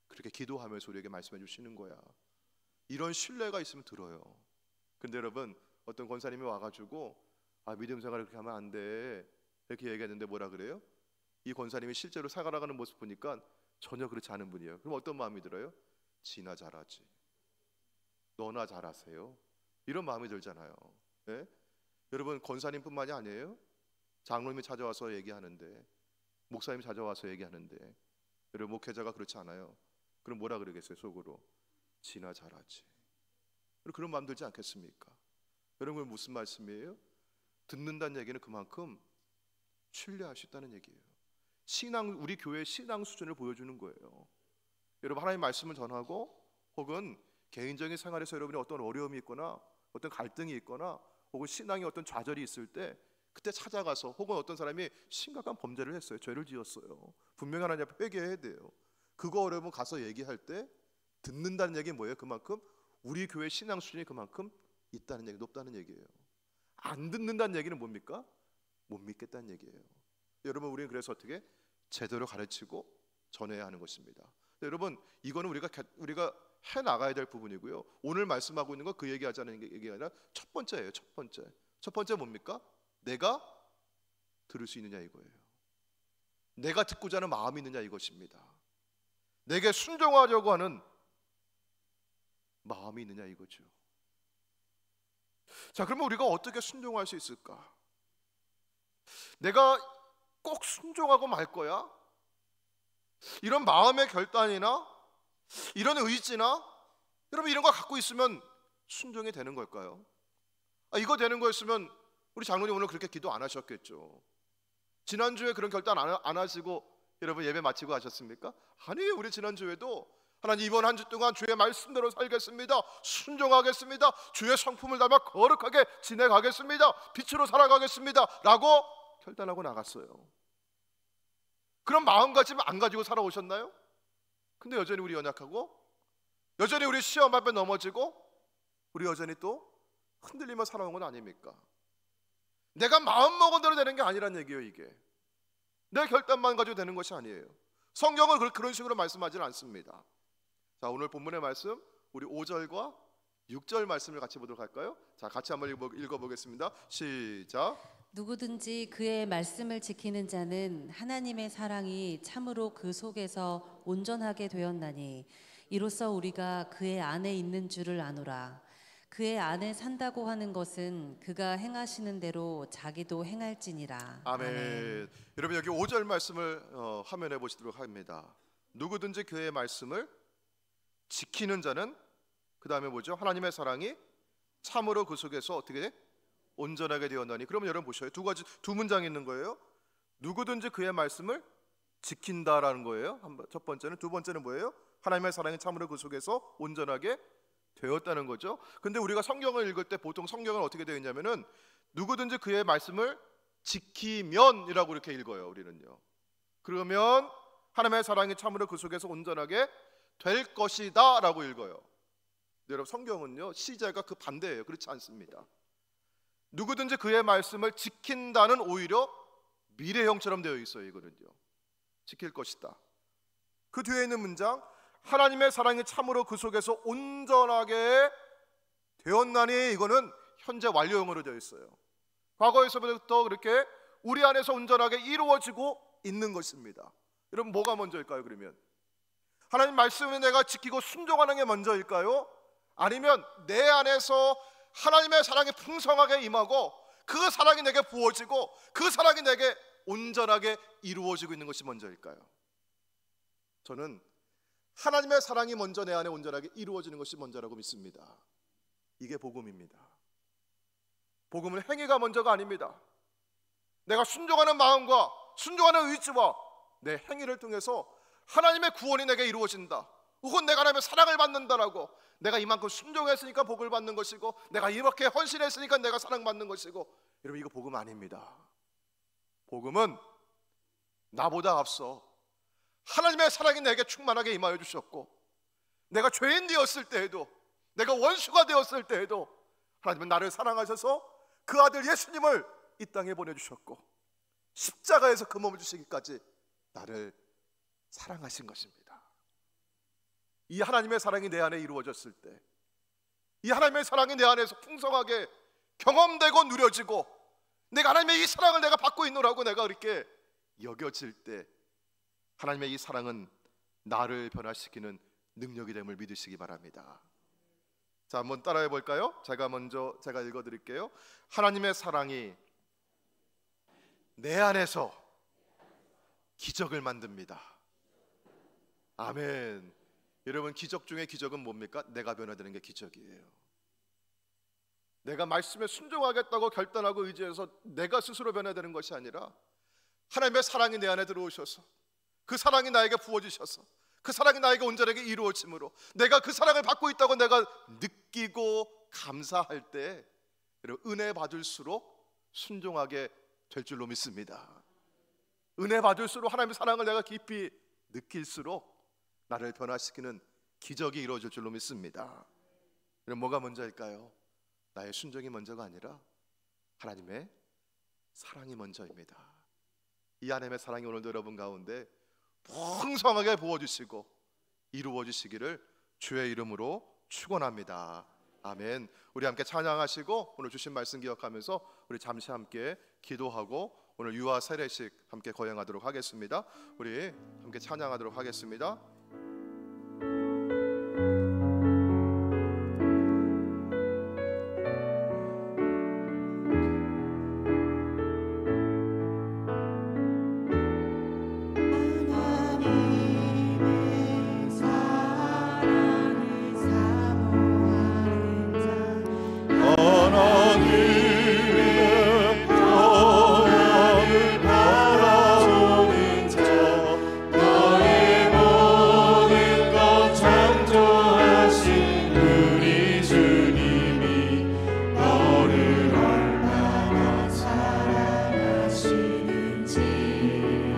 그렇게 기도하면서 우리에게 말씀해 주시는 거야. 이런 신뢰가 있으면 들어요. 근데 여러분, 어떤 권사님이 와가지고 믿음 생활을 그렇게 하면 안 돼 이렇게 얘기했는데 뭐라 그래요? 이 권사님이 실제로 살아가는 모습 보니까 전혀 그렇지 않은 분이에요. 그럼 어떤 마음이 들어요? 지나 잘하지, 너나 잘하세요, 이런 마음이 들잖아요. 네? 여러분, 권사님뿐만이 아니에요. 장로님이 찾아와서 얘기하는데, 목사님이 찾아와서 얘기하는데, 여러분, 목회자가 그렇지 않아요. 그럼 뭐라 그러겠어요? 속으로 지나 잘하지. 그런 마음 들지 않겠습니까? 여러분, 무슨 말씀이에요? 듣는다는 얘기는 그만큼 신뢰할 수 있다는 얘기예요. 신앙, 우리 교회의 신앙 수준을 보여주는 거예요. 여러분, 하나님의 말씀을 전하고 혹은 개인적인 생활에서 여러분이 어떤 어려움이 있거나 어떤 갈등이 있거나 혹은 신앙에 어떤 좌절이 있을 때 그때 찾아가서, 혹은 어떤 사람이 심각한 범죄를 했어요, 죄를 지었어요, 분명히 하나님 앞에 회개해야 돼요. 그거 여러분 가서 얘기할 때 듣는다는 얘기는 뭐예요? 그만큼 우리 교회 신앙 수준이 그만큼 있다는 얘기, 높다는 얘기예요. 안 듣는다는 얘기는 뭡니까? 못 믿겠다는 얘기예요. 여러분, 우리는 그래서 어떻게 제대로 가르치고 전해야 하는 것입니다. 여러분, 이거는 우리가 해 나가야 될 부분이고요. 오늘 말씀하고 있는 거 그 얘기하자는 얘기가 아니라 첫 번째예요. 첫 번째 뭡니까? 내가 들을 수 있느냐 이거예요. 내가 듣고자 하는 마음이 있느냐 이것입니다. 내게 순종하려고 하는 마음이 있느냐 이거죠. 자, 그러면 우리가 어떻게 순종할 수 있을까? 내가 꼭 순종하고 말 거야? 이런 마음의 결단이나 이런 의지나 여러분, 이런 거 갖고 있으면 순종이 되는 걸까요? 이거 되는 거였으면 우리 장로님 오늘 그렇게 기도 안 하셨겠죠. 지난주에 그런 결단 안 하시고 여러분 예배 마치고 하셨습니까? 아니에요. 우리 지난주에도 하나님, 이번 한 주 동안 주의 말씀대로 살겠습니다, 순종하겠습니다, 주의 성품을 닮아 거룩하게 지내가겠습니다, 빛으로 살아가겠습니다 라고 결단하고 나갔어요. 그런 마음가짐 안 가지고 살아오셨나요? 근데 여전히 우리 연약하고, 여전히 우리 시험 앞에 넘어지고, 우리 여전히 또 흔들리며 살아온 건 아닙니까? 내가 마음먹은 대로 되는 게 아니란 얘기예요. 이게 내 결단만 가지고 되는 것이 아니에요. 성경은 그런 식으로 말씀하지는 않습니다. 자, 오늘 본문의 말씀, 우리 5절과 6절 말씀을 같이 보도록 할까요? 자, 같이 한번 읽어보겠습니다. 시작.
누구든지 그의 말씀을 지키는 자는 하나님의 사랑이 참으로 그 속에서 온전하게 되었나니 이로써 우리가 그의 안에 있는 줄을 아노라. 그의 안에 산다고 하는 것은 그가 행하시는 대로 자기도 행할지니라.
아멘. 여러분 여기 5절 말씀을 화면에 보시도록 합니다. 누구든지 그의 말씀을 지키는 자는, 그 다음에 뭐죠? 하나님의 사랑이 참으로 그 속에서 어떻게 온전하게 되었나니. 그러면 여러분 보셔요. 두 문장이 있는 거예요. 누구든지 그의 말씀을 지킨다라는 거예요. 첫 번째는. 두 번째는 뭐예요? 하나님의 사랑이 참으로 그 속에서 온전하게 되었다는 거죠. 근데 우리가 성경을 읽을 때 보통 성경은 어떻게 되어 있냐면은 누구든지 그의 말씀을 지키면이라고 이렇게 읽어요. 우리는요. 그러면 하나님의 사랑이 참으로 그 속에서 온전하게 될 것이다 라고 읽어요. 여러분 성경은요 시제가 그 반대예요. 그렇지 않습니다. 누구든지 그의 말씀을 지킨다는 오히려 미래형처럼 되어 있어요. 이거는요 지킬 것이다. 그 뒤에 있는 문장 하나님의 사랑이 참으로 그 속에서 온전하게 되었나니, 이거는 현재 완료형으로 되어 있어요. 과거에서부터 그렇게 우리 안에서 온전하게 이루어지고 있는 것입니다. 여러분 뭐가 먼저일까요? 그러면 하나님 말씀을 내가 지키고 순종하는 게 먼저일까요? 아니면 내 안에서 하나님의 사랑이 풍성하게 임하고 그 사랑이 내게 부어지고 그 사랑이 내게 온전하게 이루어지고 있는 것이 먼저일까요? 저는 하나님의 사랑이 먼저 내 안에 온전하게 이루어지는 것이 먼저라고 믿습니다. 이게 복음입니다. 복음은 행위가 먼저가 아닙니다. 내가 순종하는 마음과 순종하는 의지와 내 행위를 통해서 하나님의 구원이 내게 이루어진다, 혹은 내가 하나님의 사랑을 받는다라고, 내가 이만큼 순종했으니까 복을 받는 것이고 내가 이렇게 헌신했으니까 내가 사랑받는 것이고, 여러분 이거 복음 아닙니다. 복음은 나보다 앞서 하나님의 사랑이 내게 충만하게 임하여 주셨고, 내가 죄인 되었을 때에도, 내가 원수가 되었을 때에도 하나님은 나를 사랑하셔서 그 아들 예수님을 이 땅에 보내주셨고 십자가에서 그 몸을 주시기까지 나를 사랑하신 것입니다. 이 하나님의 사랑이 내 안에 이루어졌을 때, 이 하나님의 사랑이 내 안에서 풍성하게 경험되고 누려지고 내가 하나님의 이 사랑을 내가 받고 있노라고 내가 그렇게 여겨질 때, 하나님의 이 사랑은 나를 변화시키는 능력이 됨을 믿으시기 바랍니다. 자, 한번 따라해 볼까요? 제가 읽어드릴게요. 하나님의 사랑이 내 안에서 기적을 만듭니다. 아멘. 여러분 기적 중에 기적은 뭡니까? 내가 변화되는 게 기적이에요. 내가 말씀에 순종하겠다고 결단하고 의지해서 내가 스스로 변화되는 것이 아니라 하나님의 사랑이 내 안에 들어오셔서 그 사랑이 나에게 부어지셔서 그 사랑이 나에게 온전하게 이루어짐으로 내가 그 사랑을 받고 있다고 내가 느끼고 감사할 때, 여러분 은혜 받을수록 순종하게 될 줄로 믿습니다. 은혜 받을수록 하나님의 사랑을 내가 깊이 느낄수록 나를 변화시키는 기적이 이루어질 줄로 믿습니다. 그럼 뭐가 먼저일까요? 나의 순종이 먼저가 아니라 하나님의 사랑이 먼저입니다. 이 하나님의 사랑이 오늘도 여러분 가운데 풍성하게 부어주시고 이루어지시기를 주의 이름으로 축원합니다. 아멘. 우리 함께 찬양하시고 오늘 주신 말씀 기억하면서 우리 잠시 함께 기도하고 오늘 유아 세례식 함께 거행하도록 하겠습니다. 우리 함께 찬양하도록 하겠습니다.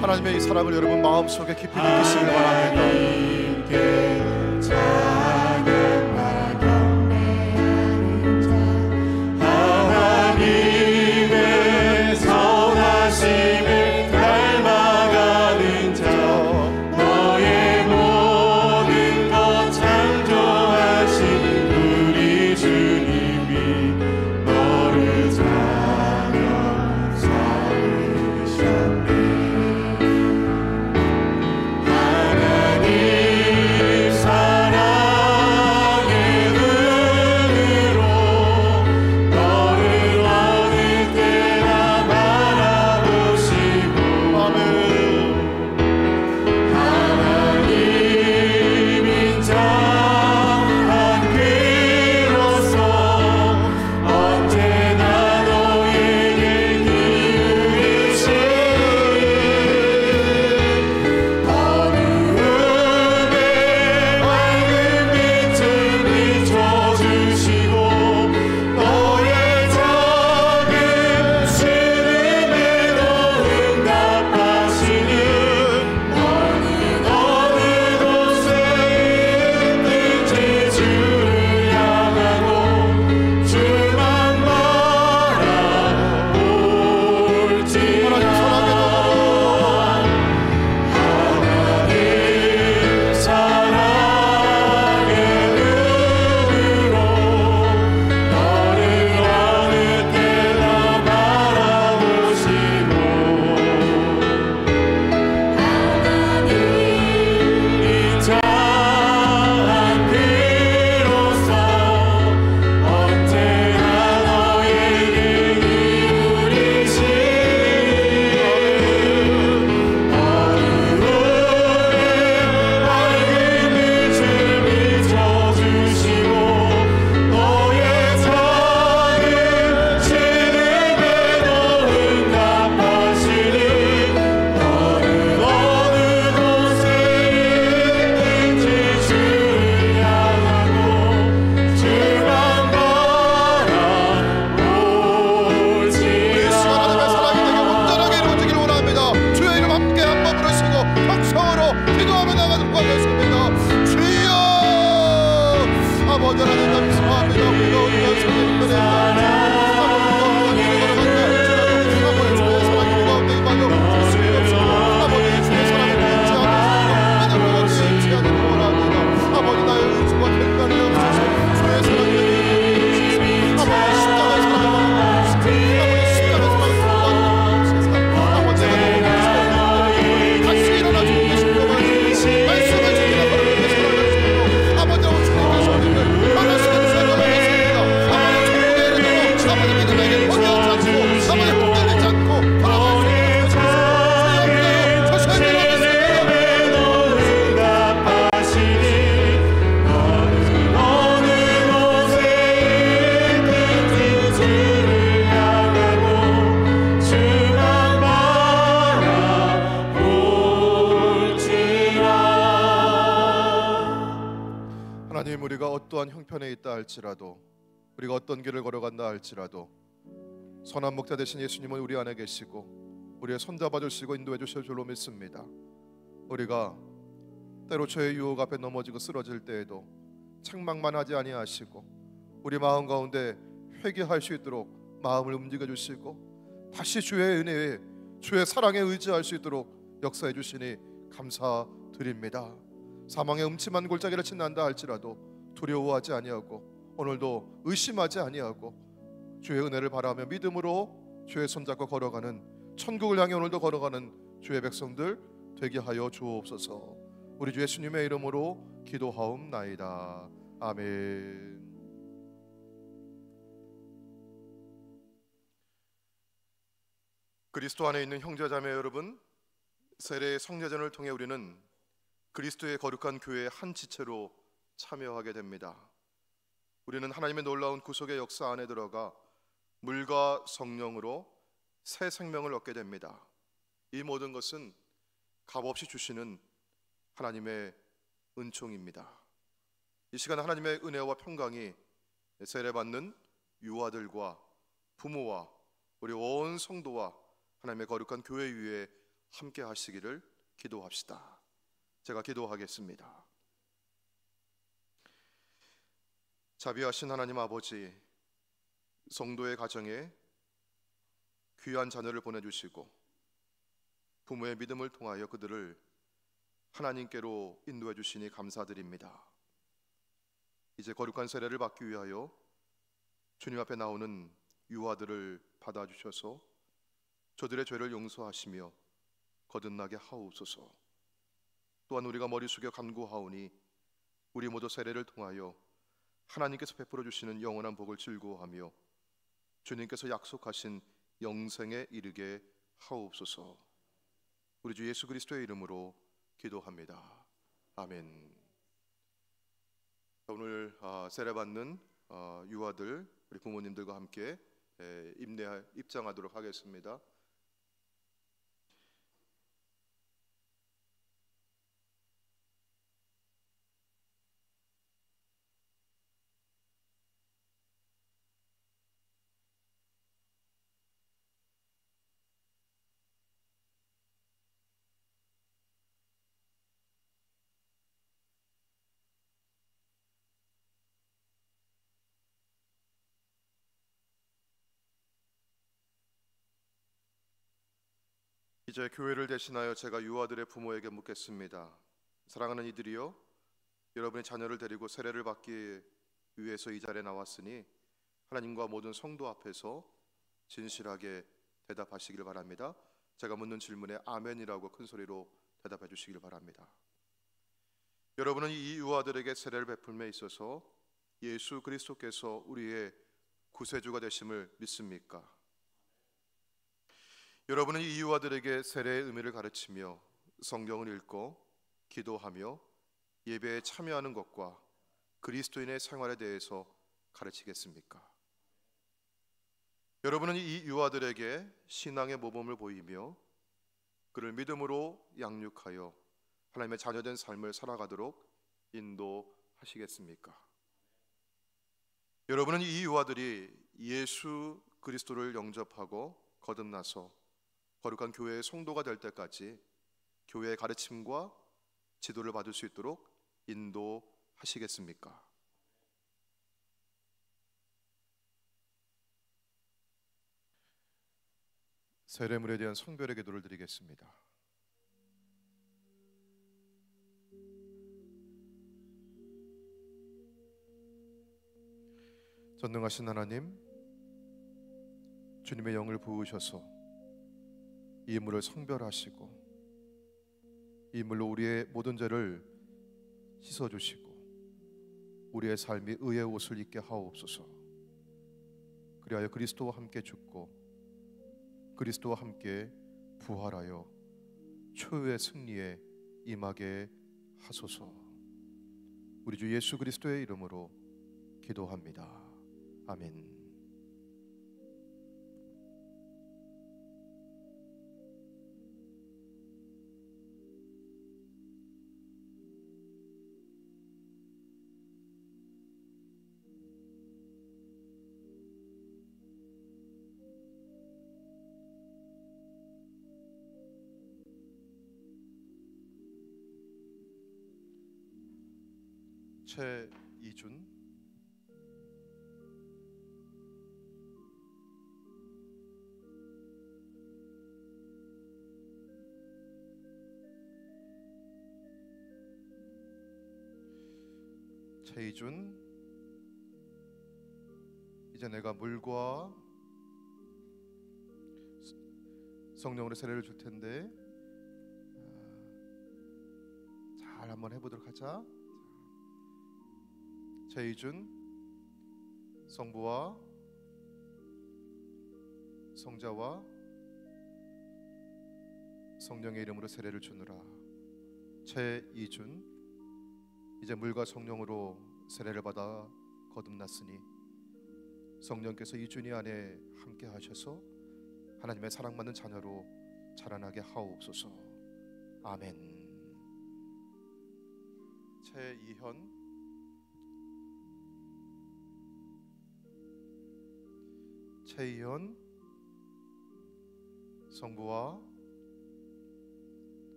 하나님의 이 사랑을 여러분 마음속에 깊이 느끼시길 바랍니다. 하나님, 우리가 어떠한 형편에 있다 할지라도, 우리가 어떤 길을 걸어간다 할지라도 선한 목자 되신 예수님은 우리 안에 계시고 우리의 손잡아 주시고 인도해 주실 줄로 믿습니다. 우리가 때로 죄의 유혹 앞에 넘어지고 쓰러질 때에도 책망만 하지 아니하시고 우리 마음 가운데 회개할 수 있도록 마음을 움직여 주시고 다시 주의 은혜에 주의 사랑에 의지할 수 있도록 역사해 주시니 감사드립니다. 사망의 음침한 골짜기를 지난다 할지라도 두려워하지 아니하고 오늘도 의심하지 아니하고 주의 은혜를 바라며 믿음으로 주의 손잡고 걸어가는, 천국을 향해 오늘도 걸어가는 주의 백성들 되게 하여 주옵소서. 우리 주 예수님의 이름으로 기도하옵나이다. 아멘. 그리스도 안에 있는 형제자매 여러분, 세례의 성례전을 통해 우리는 그리스도의 거룩한 교회의 한 지체로 참여하게 됩니다. 우리는 하나님의 놀라운 구속의 역사 안에 들어가 물과 성령으로 새 생명을 얻게 됩니다. 이 모든 것은 값없이 주시는 하나님의 은총입니다. 이 시간 하나님의 은혜와 평강이 세례받는 유아들과 부모와 우리 온 성도와 하나님의 거룩한 교회 위에 함께 하시기를 기도합시다. 제가 기도하겠습니다. 자비하신 하나님 아버지, 성도의 가정에 귀한 자녀를 보내주시고 부모의 믿음을 통하여 그들을 하나님께로 인도해 주시니 감사드립니다. 이제 거룩한 세례를 받기 위하여 주님 앞에 나오는 유아들을 받아주셔서 저들의 죄를 용서하시며 거듭나게 하옵소서. 또한 우리가 머리 숙여 간구하오니 우리 모두 세례를 통하여 하나님께서 베풀어 주시는 영원한 복을 즐거워하며 주님께서 약속하신 영생에 이르게 하옵소서. 우리 주 예수 그리스도의 이름으로 기도합니다. 아멘. 오늘 세례받는 유아들, 우리 부모님들과 함께 입장하도록 하겠습니다. 이제 교회를 대신하여 제가 유아들의 부모에게 묻겠습니다. 사랑하는 이들이여, 여러분의 자녀를 데리고 세례를 받기 위해서 이 자리에 나왔으니 하나님과 모든 성도 앞에서 진실하게 대답하시길 바랍니다. 제가 묻는 질문에 아멘이라고 큰 소리로 대답해 주시길 바랍니다. 여러분은 이 유아들에게 세례를 베풀매 있어서 예수 그리스도께서 우리의 구세주가 되심을 믿습니까? 여러분은 이 유아들에게 세례의 의미를 가르치며 성경을 읽고 기도하며 예배에 참여하는 것과 그리스도인의 생활에 대해서 가르치겠습니까? 여러분은 이 유아들에게 신앙의 모범을 보이며 그를 믿음으로 양육하여 하나님의 자녀된 삶을 살아가도록 인도하시겠습니까? 여러분은 이 유아들이 예수 그리스도를 영접하고 거듭나서 거룩한 교회의 성도가 될 때까지 교회의 가르침과 지도를 받을 수 있도록 인도하시겠습니까? 세례물에 대한 성별의 기도를 드리겠습니다. 전능하신 하나님, 주님의 영을 부으셔서 이 인물을 성별하시고 이 인물로 우리의 모든 죄를 씻어주시고 우리의 삶이 의의 옷을 입게 하옵소서. 그리하여 그리스도와 함께 죽고 그리스도와 함께 부활하여 초유의 승리에 임하게 하소서. 우리 주 예수 그리스도의 이름으로 기도합니다. 아멘. 최이준, 최이준, 이제 내가 물과 성령으로 세례를 줄 텐데 잘 한번 해보도록 하자. 최이준, 성부와 성자와 성령의 이름으로 세례를 주느라. 최이준, 이제 물과 성령으로 세례를 받아 거듭났으니 성령께서 이준이 안에 함께 하셔서 하나님의 사랑받는 자녀로 자라나게 하옵소서. 아멘. 최이현, 최이현, 성부와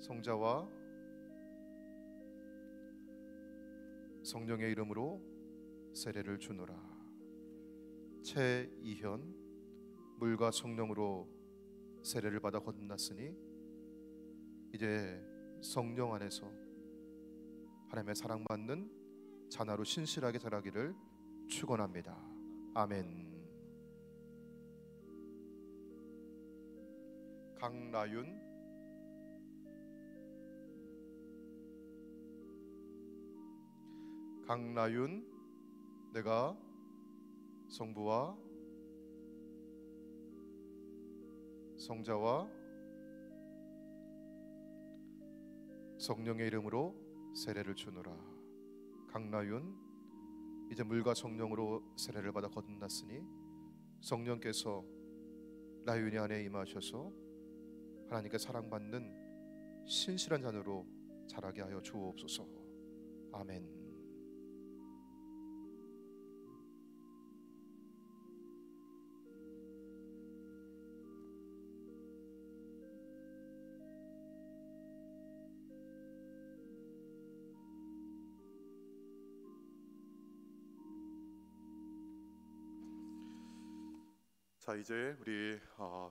성자와 성령의 이름으로 세례를 주노라. 최이현, 물과 성령으로 세례를 받아 거듭났으니 이제 성령 안에서 하나님의 사랑받는 자녀로 신실하게 자라기를 축원합니다. 아멘. 강나윤, 강나윤, 내가 성부와 성자와 성령의 이름으로 세례를 주노라. 강나윤, 이제 물과 성령으로 세례를 받아 거듭났으니 성령께서 나윤이 안에 임하셔서 하나님께 사랑받는 신실한 자녀로 자라게 하여 주옵소서. 아멘. 자, 이제 우리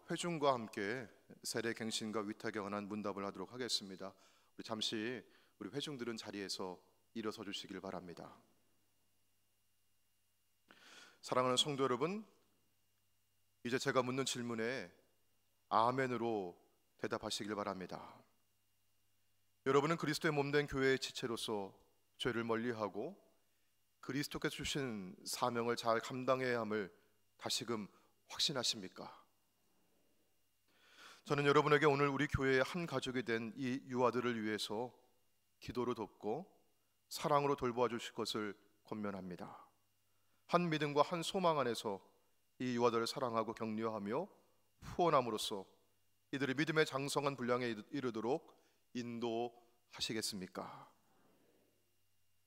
회중과 함께 세례 갱신과 위탁에 관한 문답을 하도록 하겠습니다. 우리 잠시 우리 회중들은 자리에서 일어서 주시길 바랍니다. 사랑하는 성도 여러분, 이제 제가 묻는 질문에 아멘으로 대답하시길 바랍니다. 여러분은 그리스도의 몸된 교회의 지체로서 죄를 멀리하고 그리스도께서 주신 사명을 잘 감당해야 함을 다시금 확신하십니까? 저는 여러분에게 오늘 우리 교회의 한 가족이 된 이 유아들을 위해서 기도로 돕고 사랑으로 돌보아 주실 것을 권면합니다. 한 믿음과 한 소망 안에서 이 유아들을 사랑하고 격려하며 후원함으로써 이들의 믿음의 장성한 분량에 이르도록 인도하시겠습니까?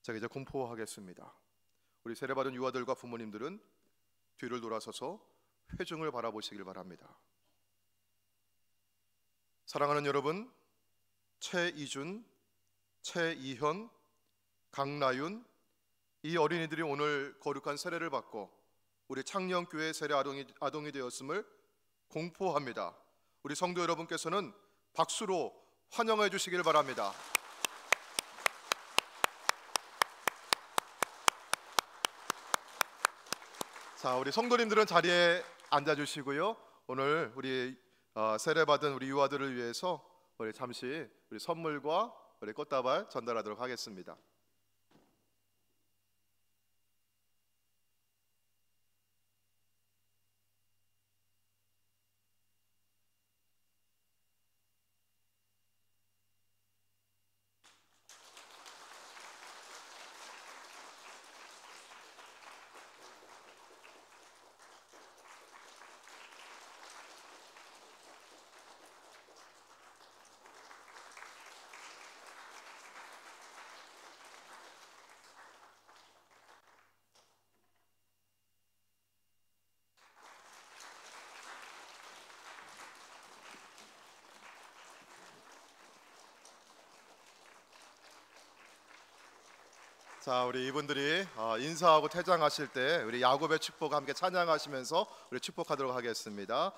제가 이제 공포하겠습니다. 우리 세례받은 유아들과 부모님들은 뒤를 돌아서서 회중을 바라보시길 바랍니다. 사랑하는 여러분, 최이준, 최이현, 강나윤, 이 어린이들이 오늘 거룩한 세례를 받고 우리 창녕교회 세례 아동이 되었음을 공포합니다. 우리 성도 여러분께서는 박수로 환영해 주시길 바랍니다. 자, 우리 성도님들은 자리에 앉아주시고요. 오늘 우리 세례받은 우리 유아들을 위해서 우리 잠시 우리 선물과 우리 꽃다발 전달하도록 하겠습니다. 자, 우리 이분들이 인사하고 퇴장하실 때 우리 야곱의 축복 함께 찬양하시면서 우리 축복하도록 하겠습니다.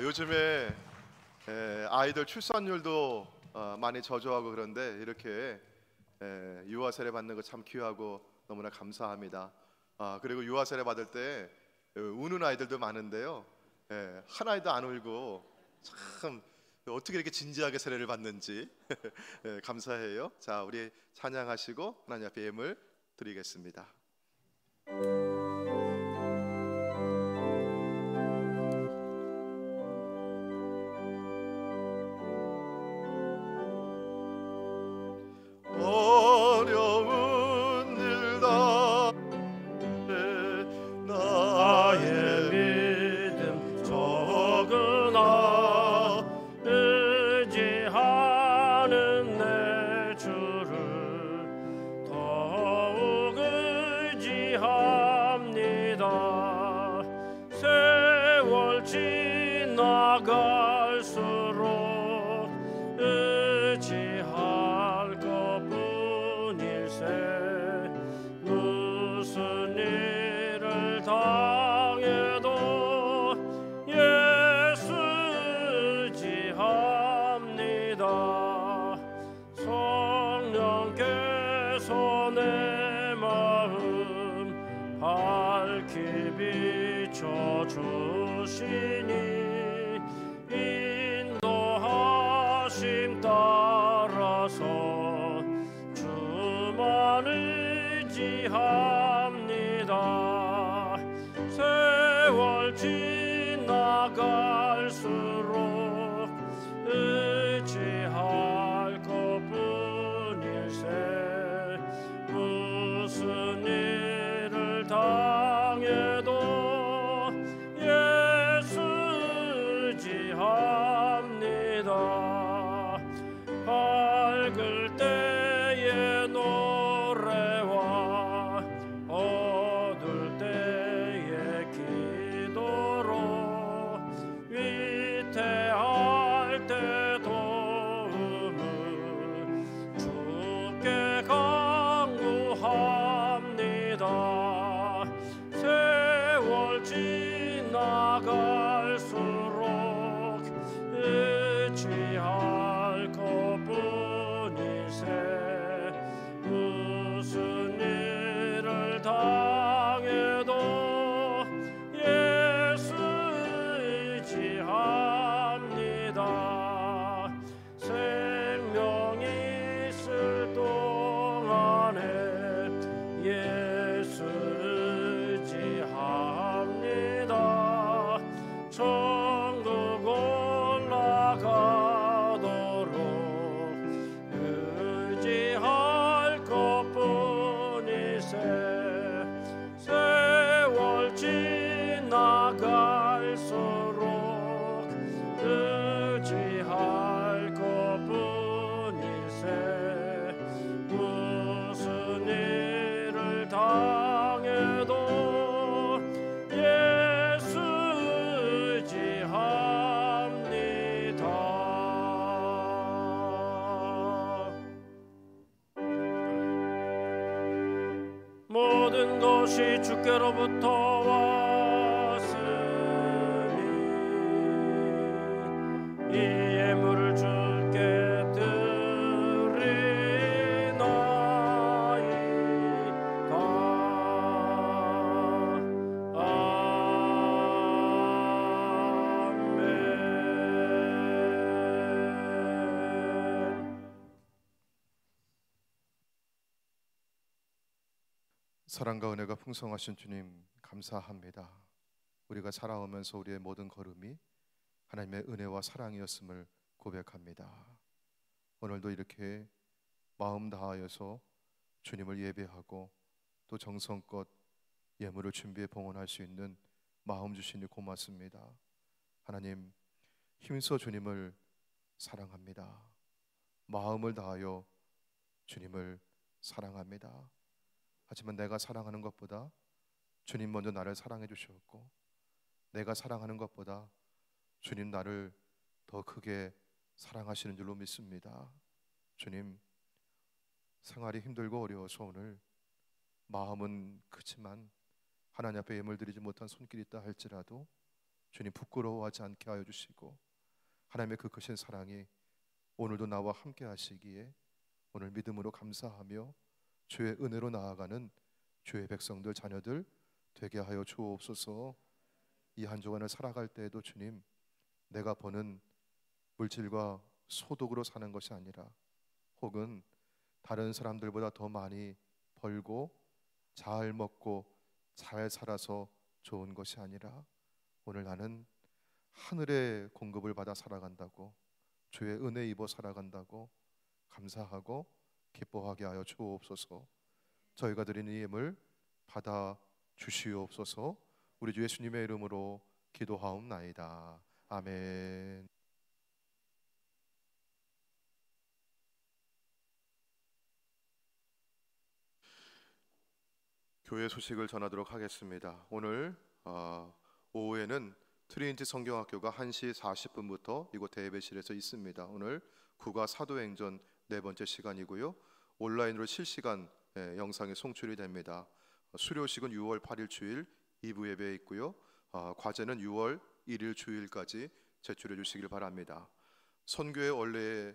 요즘에 아이들 출산율도 많이 저조하고 그런데 이렇게 유아 세례 받는 거 참 귀하고 너무나 감사합니다. 그리고 유아 세례 받을 때 우는 아이들도 많은데요, 한 아이도 안 울고 참 어떻게 이렇게 진지하게 세례를 받는지 감사해요. 자, 우리 찬양하시고 하나님 앞에 예물 드리겠습니다. 어려운 일다 나의 믿음 적으나 의지하는 내 주를 더욱 의지합니다. 세월 지나갈수록 의지할 것뿐일세. 무슨 일을 당해도 예수 의지합니다. 성령께서 내 마음 밝히 비춰주시니 인도하심 따라서 주만 의지합니다. 세월 지나갈수록 의지할 것뿐일세. 무슨 일을 당해도 예수 의지합니다. 밝을 때의 노래와 어두울
모든 것이 주께로부터 왔으니 이 예물을 주께
사랑과 은혜가 풍성하신 주님 감사합니다. 우리가 살아오면서 우리의 모든 걸음이 하나님의 은혜와 사랑이었음을 고백합니다. 오늘도 이렇게 마음 다하여서 주님을 예배하고 또 정성껏 예물을 준비해 봉헌할 수 있는 마음 주시니 고맙습니다. 하나님, 힘써 주님을 사랑합니다. 마음을 다하여 주님을 사랑합니다. 하지만 내가 사랑하는 것보다 주님 먼저 나를 사랑해 주셨고, 내가 사랑하는 것보다 주님 나를 더 크게 사랑하시는 줄로 믿습니다. 주님, 생활이 힘들고 어려워서 오늘 마음은 크지만 하나님 앞에 예물 드리지 못한 손길이 있다 할지라도 주님 부끄러워하지 않게 하여 주시고, 하나님의 그 크신 사랑이 오늘도 나와 함께 하시기에 오늘 믿음으로 감사하며 주의 은혜로 나아가는 주의 백성들, 자녀들 되게 하여 주옵소서. 이 한 주간을 살아갈 때에도 주님, 내가 버는 물질과 소득으로 사는 것이 아니라 혹은 다른 사람들보다 더 많이 벌고 잘 먹고 잘 살아서 좋은 것이 아니라 오늘 나는 하늘의 공급을 받아 살아간다고, 주의 은혜 입어 살아간다고 감사하고 기뻐하게 하여 주옵소서. 저희가 드리는 이 예물 받아 주시옵소서. 우리 주 예수님의 이름으로 기도하옵나이다. 아멘. 교회 소식을 전하도록 하겠습니다. 오늘 오후에는 트리니티 성경학교가 1시 40분부터 이곳 대예배실에서 있습니다. 오늘 국가 사도행전 네 번째 시간이고요. 온라인으로 실시간 영상이 송출이 됩니다. 수료식은 6월 8일 주일 2부 예배에 있고요. 과제는 6월 1일 주일까지 제출해 주시길 바랍니다. 선교의 원래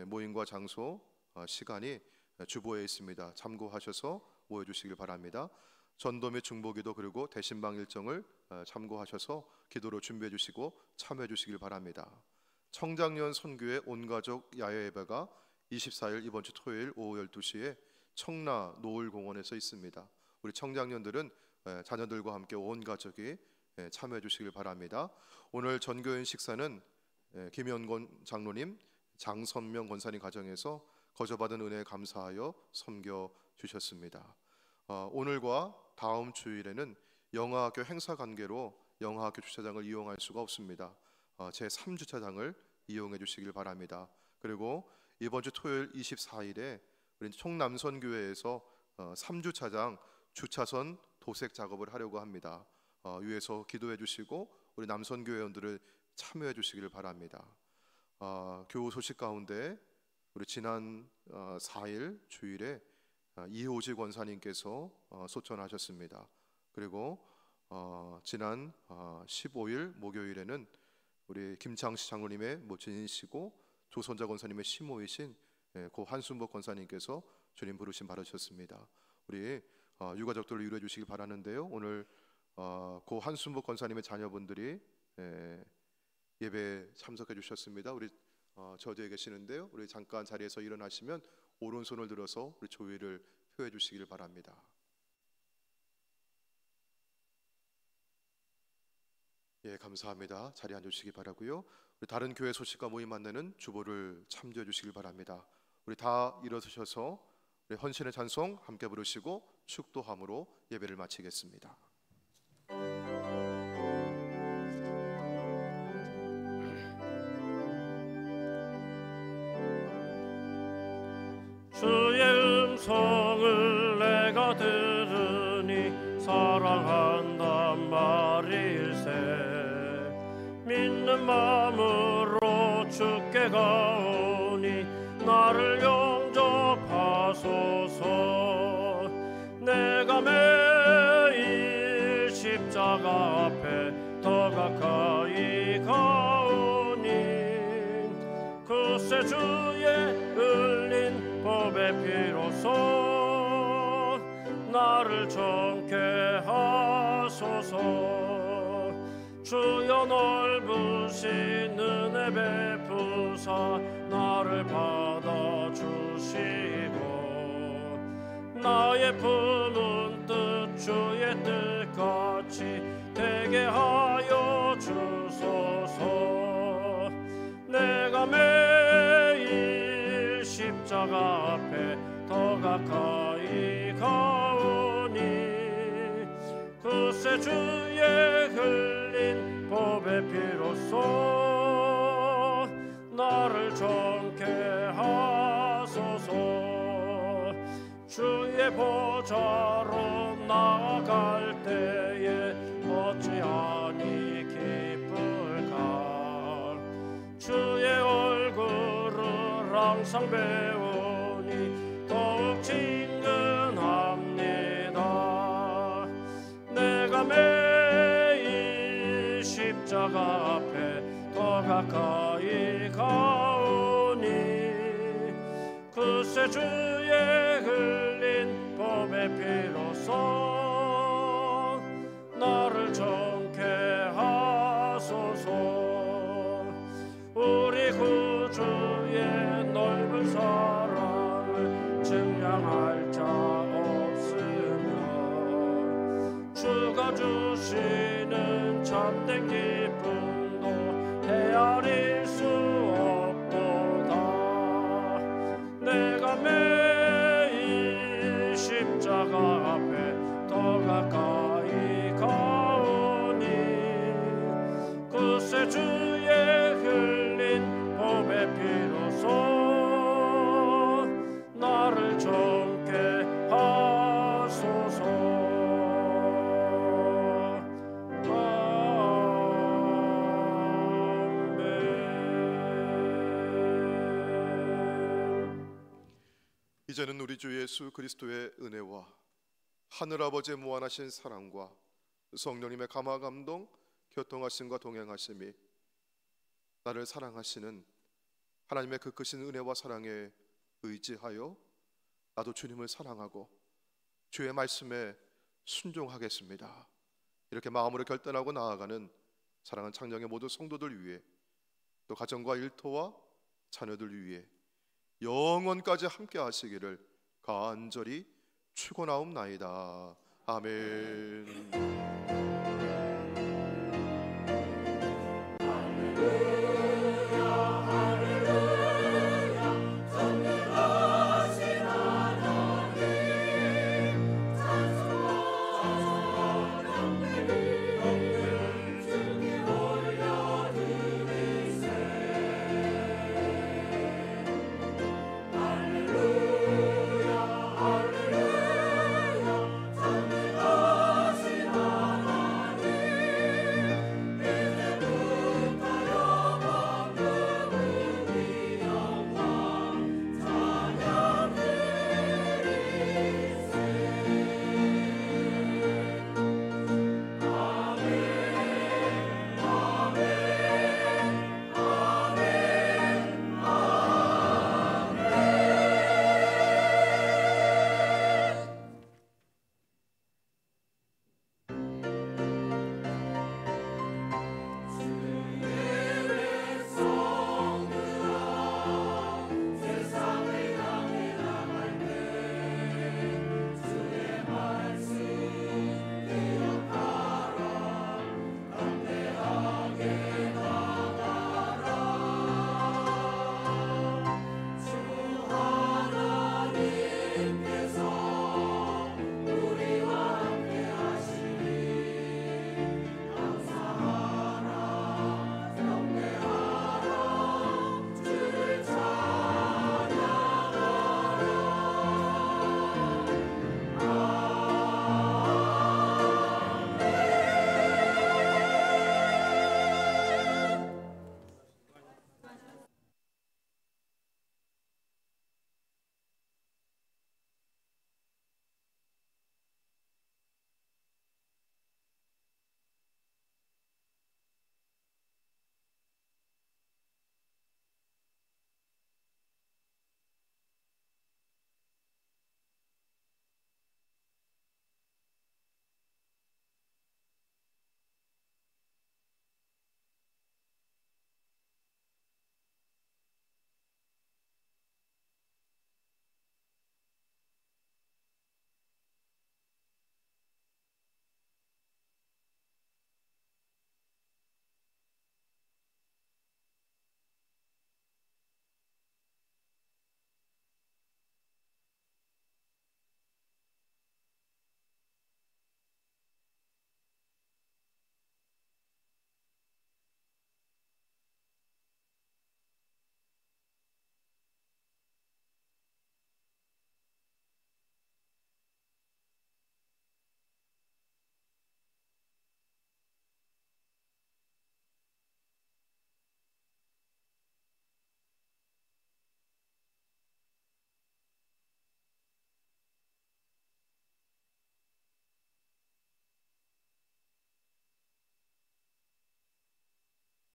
모임과 장소, 시간이 주보에 있습니다. 참고하셔서 모여 주시길 바랍니다. 전도 및 중보기도 그리고 대신방 일정을 참고하셔서 기도로 준비해 주시고 참여해 주시길 바랍니다. 청장년 선교의 온가족 야외 예배가 24일 이번 주 토요일 오후 12시에 청라 노을공원에서 있습니다. 우리 청장년들은 자녀들과 함께 온 가족이 참여해 주시길 바랍니다. 오늘 전교인 식사는 김현권 장로님, 장선명 권사님 가정에서 거저받은 은혜에 감사하여 섬겨 주셨습니다. 오늘과 다음 주일에는 영화학교 행사 관계로 영화학교 주차장을 이용할 수가 없습니다. 제3주차장을 이용해 주시길 바랍니다. 그리고 이번 주 토요일 24일에 우리 총남선교회에서 3주차장 주차선 도색 작업을 하려고 합니다. 위에서 기도해 주시고 우리 남선교회원들을 참여해 주시길 바랍니다. 교우 소식 가운데 우리 지난 4일 주일에 이호지 권사님께서 소천하셨습니다. 그리고 지난 15일 목요일에는 우리 김창시 장로님의 모친이시고 조선자 권사님의 시모이신 고 한순복 권사님께서 주님 부르심 받으셨습니다. 우리 유가족들을 위로해 주시길 바라는데요. 오늘 고 한순복 권사님의 자녀분들이 예배에 참석해 주셨습니다. 우리 저주에 계시는데요. 우리 잠깐 자리에서 일어나시면 오른손을 들어서 우리 조의를 표해 주시길 바랍니다. 예, 감사합니다. 자리에 앉으시기 바라고요. 우리 다른 교회 소식과 모임 안내는 주보를 참조해 주시길 바랍니다. 우리 다 일어서셔서 우리 헌신의 찬송 함께 부르시고 축도함으로 예배를 마치겠습니다.
주의 음성을 내가 들으니 사랑한단 말일세. 믿는 마음으로 주께 가오니 나를 영접하소서. 내가 십자가 앞에 더 가까이 가오니 그새 주의 흘린 법의 피로써 나를 정케 하소서. 주여 넓으신 은혜 베푸사 나를 받아주시고 나의 품은 뜻 주의 뜻같이 되게 하여 주소서. 내가 매일 십자가 앞에 더 가까이 가오니 그새 주의 흘린 법의 피로써 나를 정케 하소서. 주의 보좌로 나아갈 때에 어찌하니 기쁠까. 주의 얼굴을 항상 배우니 더욱 친근합니다. 내가 매일 십자가 앞에 더 가까이 가오니 그새 주의 흘린 법의 피로써 나를 정케 하소서. 우리 구주의 넓은 사랑을 증량할 자 없으며 주가 주시는 참된 기쁨도 헤아릴 수 없도다. 내가 매일 십자가 앞에 더 가까이 가오니 그새 주의 흘린 법의 피로써 나를 정케 하소서.
이제는 우리 주 예수 그리스도의 은혜와 하늘아버지의 무한하신 사랑과 성령님의 감화 감동 교통하심과 동행하심이 나를 사랑하시는 하나님의 그 크신 은혜와 사랑에 의지하여 나도 주님을 사랑하고 주의 말씀에 순종하겠습니다. 이렇게 마음으로 결단하고 나아가는 사랑하는 창녕의 모든 성도들 위해 또 가정과 일터와 자녀들 위해 영원까지 함께 하시기를 간절히 축원하옵나이다. 아멘.